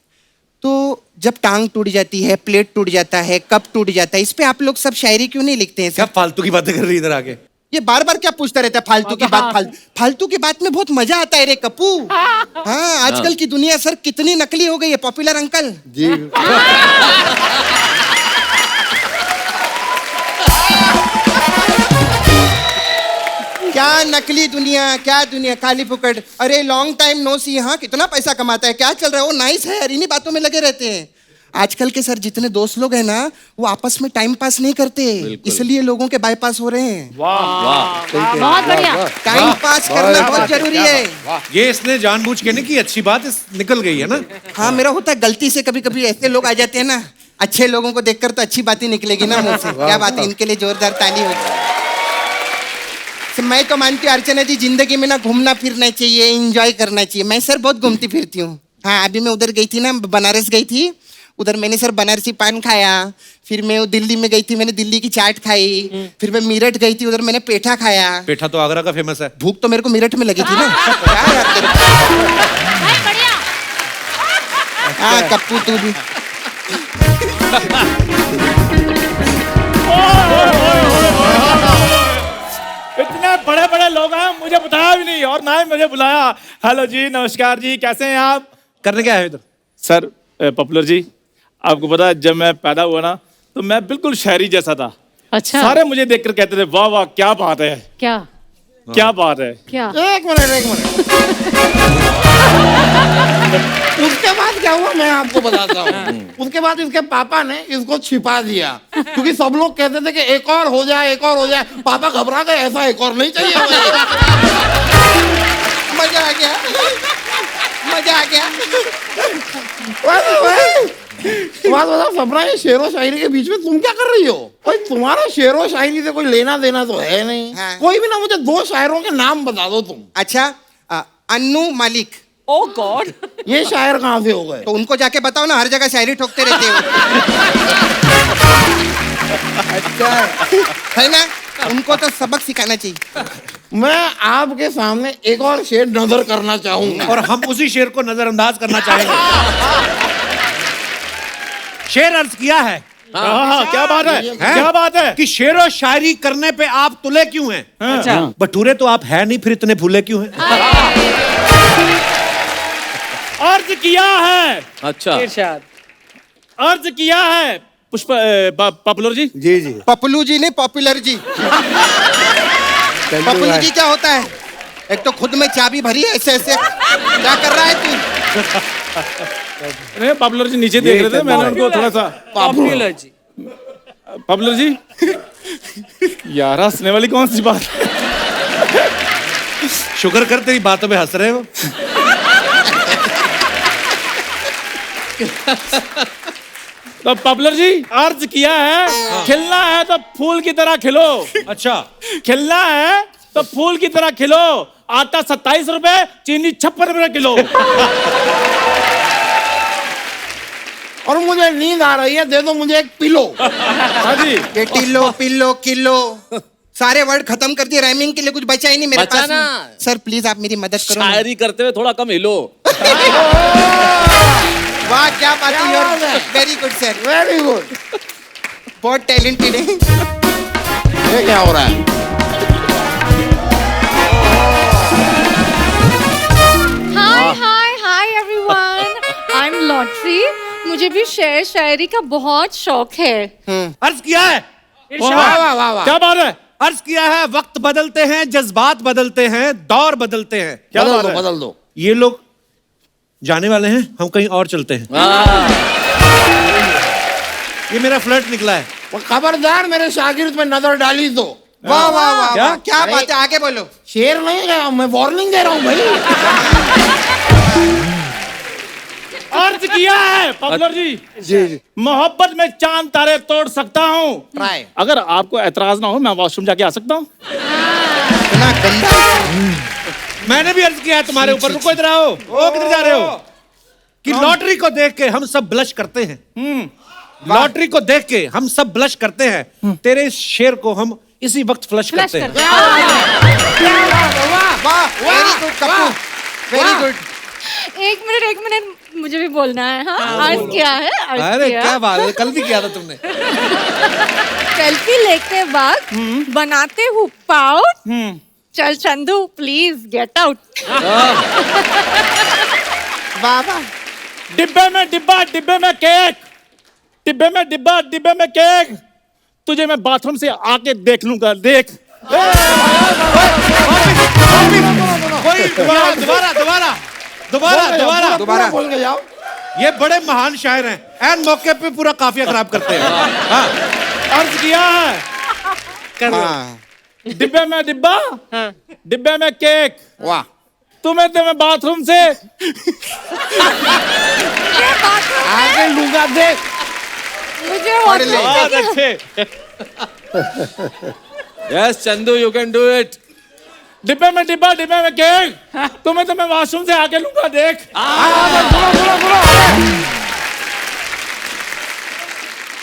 तो जब टांग टूट जाती है, प्लेट टूट जाता है, कप टूट जाता है, इस पे आप लोग सब शायरी क्यों नहीं लिखते हैं क्या सर? फालतू की बातें कर रही है इधर आके? ये बार बार क्या पूछता रहता है फालतू की बात? फालतू की बात में बहुत मजा आता है रे कप्पू। हाँ, आजकल की दुनिया सर कितनी नकली हो गई है। पॉपुलर अंकल जी। क्या नकली दुनिया, क्या दुनिया, काली फुकट। अरे लॉन्ग टाइम नो सी, हाँ कितना पैसा कमाता है, क्या चल रहा है, वो नाइस है यार, इन्हीं बातों में लगे रहते हैं। आजकल के सर जितने दोस्त लोग हैं ना, वो आपस में टाइम पास नहीं करते, इसलिए लोगों के बाईपास हो रहे हैं। बहुत बढ़िया। टाइम पास करना बहुत जरूरी है। ये इसने जानबूझ के नहीं की, अच्छी बात निकल गई है ना। हाँ, मेरा होता है गलती से, कभी कभी ऐसे लोग आ जाते हैं ना, अच्छे लोगों को देखकर तो अच्छी बातें निकलेगी ना मुंह से। क्या बात है, इनके लिए जोरदार ताली होगी। मैं तो मानती हूँ अर्चना जी, जिंदगी में ना घूमना फिरना चाहिए, एंजॉय करना चाहिए। मैं सर बहुत घूमती फिरती हूँ। हाँ, अभी मैं उधर गई थी ना, बनारस गई थी। उधर मैंने सर बनारसी पान खाया, फिर मैं दिल्ली में गई थी, मैंने दिल्ली की चाट खाई, फिर मैं मीरठ गई थी, उधर मैंने पेठा खाया। पेठा तो आगरा का फेमस है। भूख तो मेरे को मीरठ में लगी थी ना। क्या याद कर बढ़िया। हाँ कप्पू तू भी। इतने बड़े बड़े लोग हैं, मुझे बताया भी नहीं और ना ही मुझे बुलाया। हेलो जी, नमस्कार जी, कैसे हैं आप? करने क्या है इधर? सर पॉपुलर जी, आपको पता है जब मैं पैदा हुआ ना तो मैं बिल्कुल शहरी जैसा था। अच्छा। सारे मुझे देखकर कहते थे वाह वाह क्या बात है, क्या क्या बात है। क्या? एक मिनट उसके बाद क्या हुआ मैं आपको बताता हूँ। उसके बाद इसके पापा ने इसको छिपा दिया क्योंकि सब लोग कहते थे कि एक और हो जाए, एक और हो जाए। पापा घबरा गए, ऐसा एक और नहीं चाहिए मुझे। मजा आ गया, मजा आ गया। बात बताओ सपना, ये शेर व शायरी के बीच में तुम क्या कर रही हो? भाई तुम्हारा शेर व शायरी से कोई लेना देना तो है नहीं। हाँ। कोई भी ना, मुझे 2 शायरों के नाम बता दो तुम। अच्छा अन्नू मालिक। ओ गॉड, ये शायर कहाँ से हो गए? तो उनको जाके बताओ ना, हर जगह शायरी ठोकते रहते हो। अच्छा है ना, उनको तो सबक सिखाना चाहिए। मैं आपके सामने एक और शेर नजर करना चाहूंगा और हम उसी शेर को नजरअंदाज करना चाहेंगे। शेर अर्ज किया है। हाँ, क्या बात है, हैं? क्या बात है? कि शेर और शायरी करने पे आप तुले क्यों हैं? अच्छा। बटूरे तो आप है नहीं, फिर इतने फूले क्यों हैं? अर्ज किया है, अच्छा। इरशाद। अर्ज किया है पुष्प पॉपुलर जी। जी जी। पपलू जी नहीं, पॉपुलर जी। पपलू जी क्या होता है? एक तो खुद में चाबी भरी है ऐसे ऐसे, क्या कर रहा है तू? नहीं, पॉपुलर जी नीचे देख रहे थे, मैंने उनको थोड़ा सा। पॉपुलर जी, पॉपुलर जी यार हंसने वाली कौन सी बात है? शुक्र कर तेरी बातों पे हंस रहे हो। तो पॉपुलर जी अर्ज किया है, खिलना है तो फूल की तरह खिलो। अच्छा। खिलना है तो फूल की तरह खिलो। आटा 27 रुपए, चीनी 56 रुपए किलो। और मुझे नींद आ रही है, दे दो मुझे एक पिलो। हाँ जी। ये टिल्लो पिल्लो किलो सारे वर्ड खत्म कर दिए, राइमिंग के लिए कुछ बचा ही नहीं मेरे बचा पास। ना। सर प्लीज आप मेरी मदद करो ना। शायरी करते हुए थोड़ा कम हिलो। वाह क्या बात है, your very good sir, very good. बहुत टैलेंटेड है। ये क्या हो रहा है? Hi hi hi everyone, I am lottery. मुझे भी शेर शायरी का बहुत शौक है। अर्ज किया है। वाह वाह वाह वाह। क्या बात है? अर्ज किया है, वक्त बदलते हैं, जज्बात बदलते हैं, दौर बदलते हैं। क्या बदल बात दो है? बदल दो। ये लोग जाने वाले हैं, हम कहीं और चलते हैं। ये मेरा फ्लर्ट निकला है। वो खबरदार मेरे शागिर्द पे नजर डाली तो। वाह वाह वाह क्या? वाह, क्या बात है, आगे बोलो। शेर नहीं है, मैं वार्निंग दे रहा हूँ भाई। अर्ज किया है पॉपुलर जी। जी जी। मोहब्बत में चांद तारे तोड़ सकता हूँ। ट्राई। अगर आपको एतराज ना हो, मैं वॉशरूम जाके आ सकता हूँ? इतना गंदा। मैंने भी अर्ज किया है तुम्हारे ऊपर। रुको, इधर आओ। ओ किधर जा रहे हो? कि लॉटरी को देख के हम सब ब्लश करते हैं। लॉटरी को देख के हम सब ब्लश करते हैं। तेरे इस शेर को हम इसी वक्त फ्लश करते हैं। वाह very good Kappu, very good. एक मिनट, मुझे भी बोलना है। हाँ, अर्ज किया है, अर्ज अरे किया। क्या बात है, कल भी किया था तुमने। सेल्फी लेते वक्त बनाते हूँ पाउट। चल चंदू प्लीज गेट आउट। वाह वाह। डिब्बे में डिब्बा, डिब्बे में केक। डिब्बे में डिब्बा, डिब्बे में केक। तुझे मैं बाथरूम से आके देख लूंगा, देख। दोबारा दोबारा दोबारा दोबारा दोबारा दोबारा बोल के जाओ। ये बड़े महान शायर हैं, एन मौके पे पूरा काफिया खराब करते हैं। हाँ। अर्ज किया है, हाँ। डिब्बे में डिब्बा, डिब्बे में केक। वाह। तुम्हें तो मैं बाथरूम से आगे लूंगा, देख। मुझे पढ़ ले। बहुत अच्छे। Yes Chandu, you can do it. डिब्बे में डिब्बा, डिब्बे में केक। तुम्हें तो मैं वॉशरूम से आके लूंगा, देख।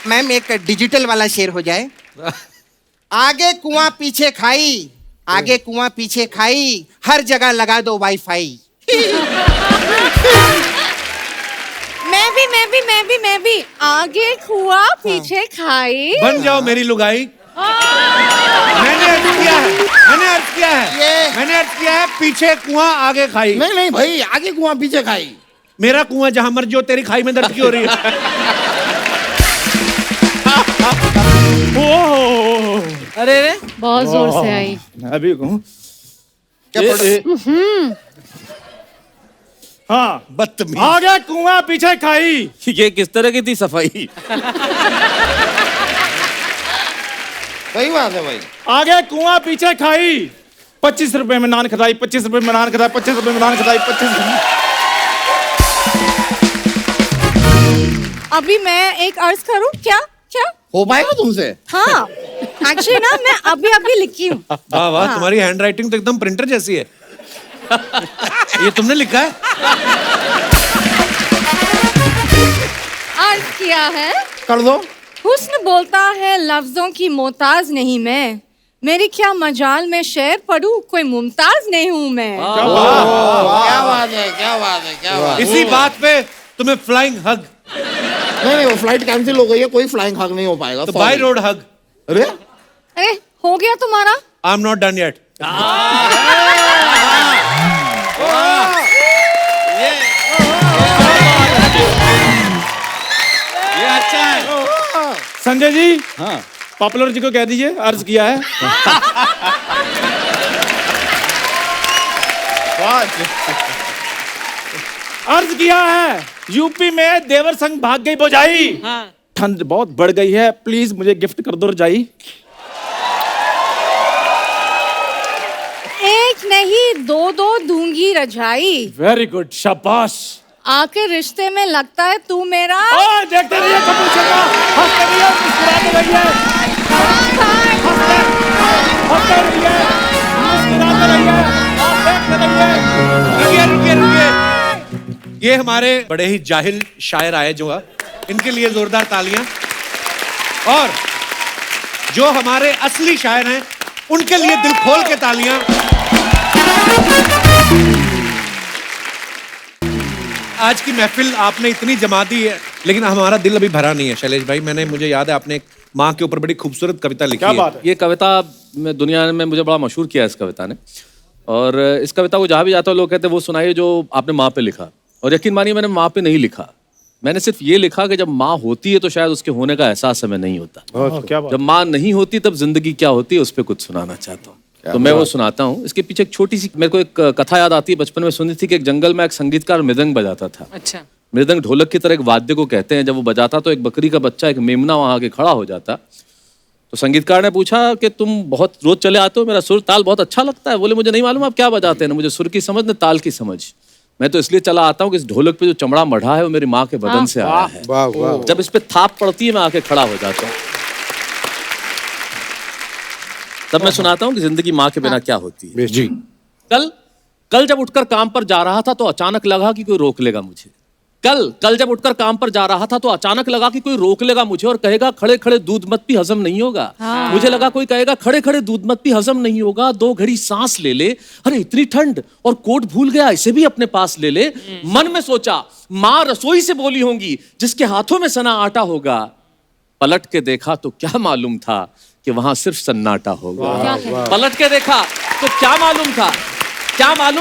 मैम एक डिजिटल वाला शेर हो जाए। आगे कुआं पीछे खाई, आगे कुआं पीछे खाई, हर जगह लगा दो वाईफाई। मैं भी आगे कुआं पीछे खाई। बन जाओ मेरी लुगाई। मैंने अर्ज किया है, मैंने अर्ज किया है पीछे कुआं आगे खाई। नहीं नहीं भाई, आगे कुआं पीछे खाई। मेरा कुआं जहां मर्जी हो, तेरी खाई में दर्द क्यों हो रही है? अरे रे बहुत जोर से आई। अभी कहूँ हाँ, बदतमीज। आगे कुआं पीछे खाई। ये किस तरह की थी सफाई? सही बात है भाई। आगे कुआं पीछे खाई, 25 रुपए में नान खदाई, 25 रुपए में नान खदाई, 25 रुपए में नान खदाई, 25। अभी मैं एक अर्ज करूं क्या? हो पाएगा तुमसे? हाँ, एक्चुअली ना मैं अभी लिखी हूँ। वाह वाह, तुम्हारी हैंड राइटिंग तो एकदम प्रिंटर जैसी है। ये तुमने लिखा है? अर्ज किया है। कर दो। हुस्न बोलता है लफ्जों की मोहताज नहीं मैं, मेरी क्या मजाल में शेर पढ़ूं, कोई मुमताज नहीं हूं मैं। क्या बात है, क्या बात है, क्या बात है। इसी बात पे तुम्हें फ्लाइंग हग। नहीं, वो फ्लाइट कैंसिल हो गई है, कोई फ्लाइंग हग नहीं हो पाएगा। तो बाय रोड हग। अरे हो गया तुम्हारा? I am not done yet. ये अच्छा है। संजय जी, हाँ, पॉपुलर जी को कह दीजिए अर्ज किया है। अर्ज किया है, यूपी में देवर संग भाग गई बोजाई। ठंड बहुत बढ़ गई है, प्लीज मुझे गिफ्ट कर दो रजाई। एक नहीं दो दूंगी रजाई। वेरी गुड, शाबाश। आके रिश्ते में लगता है तू मेरा। देखते रहिए कपिल शर्मा, हंसते रहिए, मुस्कुराते रहिए, हंसते रहिए, मुस्कुराते रहिए, देखते रहिए। रुकिए। ये हमारे बड़े ही जाहिल शायर आए जो है, इनके लिए जोरदार तालियां। और जो हमारे असली शायर हैं, उनके लिए दिल खोल के तालियां। आज की महफिल आपने इतनी जमा दी है, लेकिन हमारा दिल अभी भरा नहीं है शैलेश भाई। मुझे याद है आपने एक माँ के ऊपर बड़ी खूबसूरत कविता लिखी है। ये कविता में दुनिया में मुझे बड़ा मशहूर किया है इस कविता ने। और इस कविता को जहाँ भी जाता हूँ लोग कहते हैं वो सुनाइए जो आपने माँ पे लिखा। और यकीन मानिए मैंने माँ पे नहीं लिखा, मैंने सिर्फ ये लिखा कि जब माँ होती है तो शायद उसके होने का एहसास हमें नहीं होता। जब माँ नहीं होती तब जिंदगी क्या होती है उस पर कुछ सुनाना चाहता हूँ, तो मैं वो सुनाता हूँ। इसके पीछे एक छोटी सी मेरे को एक कथा याद आती है, बचपन में सुनी थी कि एक जंगल में एक संगीतकार मृदंग बजाता था। अच्छा। मृदंग ढोलक की तरह एक वाद्य को कहते हैं। जब वो बजाता तो एक बकरी का बच्चा, एक मेमना वहां आके खड़ा हो जाता। तो संगीतकार ने पूछा कि तुम बहुत रोज चले आते हो, मेरा सुर ताल बहुत अच्छा लगता है। बोले मुझे नहीं मालूम आप क्या बजाते हैं, ना मुझे सुर की समझ न ताल की समझ। मैं तो इसलिए चला आता हूँ कि इस ढोलक पे जो चमड़ा मढ़ा है वो मेरी माँ के बदन से आया है। जब इस पे थाप पड़ती है मैं आके खड़ा हो जाता हूँ। तब मैं सुनाता हूँ कि जिंदगी माँ के बिना क्या होती है। जी। कल जब उठकर काम पर जा रहा था तो अचानक लगा कि कोई रोक लेगा मुझे। कल जब उठकर काम पर जा रहा था तो अचानक लगा कि कोई रोक लेगा मुझे और कहेगा खड़े खड़े दूध मत पी, हजम नहीं होगा। मुझे लगा कोई कहेगा खड़े खड़े दूध मत पी, हजम नहीं होगा, 2 घड़ी सांस ले ले, अरे इतनी ठंड और कोट भूल गया, इसे भी अपने पास ले ले। मन में सोचा माँ रसोई से बोली होंगी जिसके हाथों में सना आटा होगा। पलट के देखा तो क्या मालूम था कि वहां सिर्फ सन्नाटा होगा। पलट के देखा तो क्या मालूम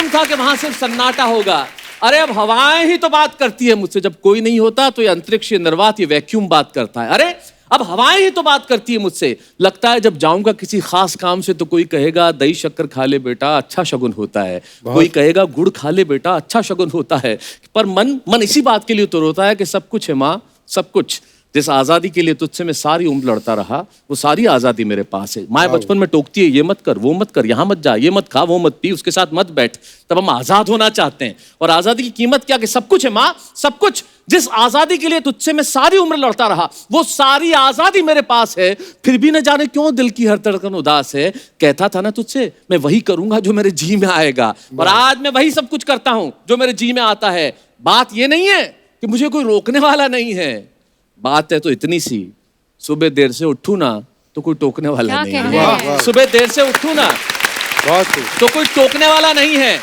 था कि वहां सिर्फ सन्नाटा होगा। अरे अब हवाएं ही तो बात करती है मुझसे, जब कोई नहीं होता तो ये अंतरिक्ष, ये निर्वात, ये वैक्यूम बात करता है। अरे अब हवाएं ही तो बात करती है मुझसे। लगता है जब जाऊंगा किसी खास काम से तो कोई कहेगा दही शक्कर खा ले बेटा, अच्छा शगुन होता है। कोई कहेगा गुड़ खा ले बेटा, अच्छा शगुन होता है। पर मन इसी बात के लिए तो रोता है कि सब कुछ है माँ, सब कुछ। जिस आजादी के लिए तुझसे मैं सारी उम्र लड़ता रहा वो सारी आजादी मेरे पास है। माँ बचपन में टोकती है ये मत कर, वो मत कर, यहाँ मत जा, ये मत खा, वो मत पी, उसके साथ मत बैठ। तब हम आजाद होना चाहते हैं। और आजादी की कीमत क्या कि सब कुछ है माँ, सब कुछ। जिस आजादी के लिए तुझसे मैं सारी उम्र लड़ता रहा वो सारी आजादी मेरे पास है। फिर भी न जाने क्यों दिल की हर धड़कन उदास है। कहता था ना तुझसे मैं वही करूंगा जो मेरे जी में आएगा, और आज मैं वही सब कुछ करता हूं जो मेरे जी में आता है। बात ये नहीं है कि मुझे कोई रोकने वाला नहीं है, बात है तो इतनी सी सुबह देर से उठूं ना तो कोई टोकने वाला क्या नहीं कह है। रहे हैं? सुबह देर से उठूं ना बहुत खूब। तो कोई टोकने वाला नहीं है।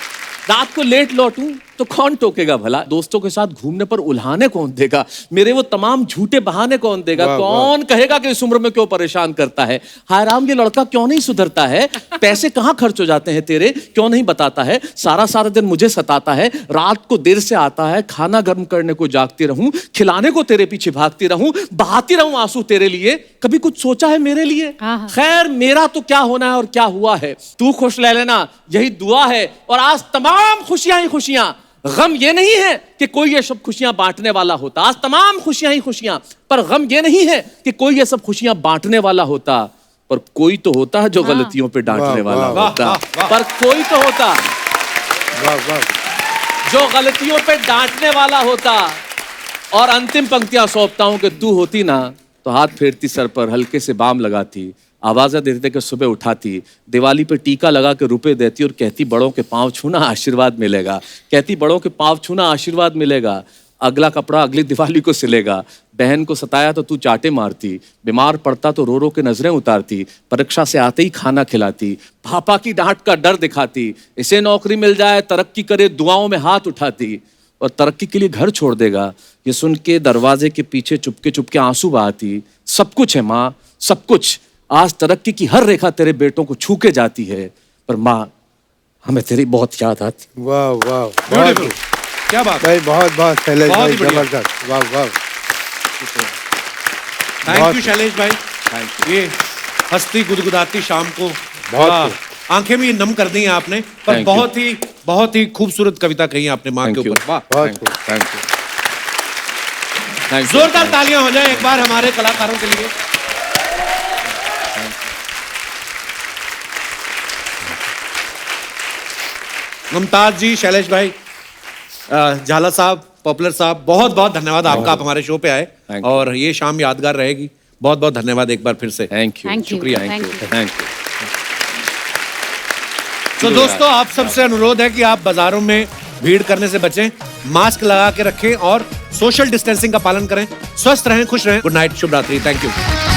रात को लेट लौटूं तो कौन टोकेगा भला? दोस्तों के साथ घूमने पर उल्हाने कौन देगा? मेरे वो तमाम झूठे बहाने कौन देगा? वाह, कौन कहेगा कि इस उम्र में क्यों परेशान करता है? हाय राम, ये लड़का क्यों नहीं सुधरता है? पैसे कहाँ खर्च हो जाते हैं तेरे, क्यों नहीं बताता है? सारा सारा दिन मुझे सताता है, रात को देर से आता है, खाना गर्म करने को जागती रहूं, खिलाने को तेरे पीछे भागती रहूं, बहाती रहूं आंसू तेरे लिए। कभी कुछ सोचा है मेरे लिए? हाँ। खैर, मेरा तो क्या होना है और क्या हुआ है, तू खुश रह लेना, यही दुआ है। और आज तमाम खुशियां ही खुशियां, गम ये नहीं है कि कोई ये सब खुशियां बांटने वाला होता। आज तमाम खुशियां ही खुशियां, पर गम ये नहीं है कि कोई ये सब खुशियां बांटने वाला होता। पर कोई तो होता है जो गलतियों पे डांटने वाह, वाला वाह, होता। वाह, वाह। पर कोई तो होता वाह वाह। जो गलतियों पे डांटने वाला होता। और अंतिम पंक्तियां सौंपता हूं कि तू होती ना तो हाथ फेरती सर पर, हल्के से बाम लगाती, आवाज़ें देते कि सुबह उठाती, दिवाली पे टीका लगा के रुपए देती और कहती बड़ों के पांव छूना आशीर्वाद मिलेगा। कहती बड़ों के पांव छूना आशीर्वाद मिलेगा। अगला कपड़ा अगली दिवाली को सिलेगा। बहन को सताया तो तू चाटे मारती, बीमार पड़ता तो रो रो के नजरें उतारती, परीक्षा से आते ही खाना खिलाती, पापा की डांट का डर दिखाती, इसे नौकरी मिल जाए, तरक्की करे, दुआओं में हाथ उठाती, और तरक्की के लिए घर छोड़ देगा ये सुन के दरवाजे के पीछे चुपके चुपके आंसू बहाती। सब कुछ है माँ, सब कुछ। आज तरक्की की हर रेखा तेरे बेटों को छू के जाती है, पर माँ हमें तेरी बहुत याद आती। वाह वाह, Beautiful. बहुत क्या बात है। भाई, बहुत बहुत शैलेश बहुत भाई, ही बढ़िया। जबरदस्त। वाह वाह। थैंक बहुत- यू शैलेश भाई। ये हंसती गुदगुदाती शाम को बहुत वाह, खूब। आंखें भी नम कर दी हैं आपने। पर Thank you. बहुत ही खूबसूरत कविता कही आपने माँ के Thank you. ऊपर। वाह, बहुत खूब। Thank you, thank you. जोरदार तालियां हो जाए एक बार हमारे कलाकारों के लिए। मुमताज जी, शैलेश भाई, झाला साहब, पॉपुलर साहब, बहुत बहुत धन्यवाद आपका, आप हमारे शो पे आए Thank you. और ये शाम यादगार रहेगी। बहुत बहुत धन्यवाद एक बार फिर से। Thank you, Thank you. शुक्रिया, Thank thank you, you. Thank you. तो दोस्तों, आप सबसे अनुरोध है कि आप बाजारों में भीड़ करने से बचें, मास्क लगा के रखें और सोशल डिस्टेंसिंग का पालन करें। स्वस्थ रहें, खुश रहें। गुड नाइट, शुभ रात्रि। Thank you.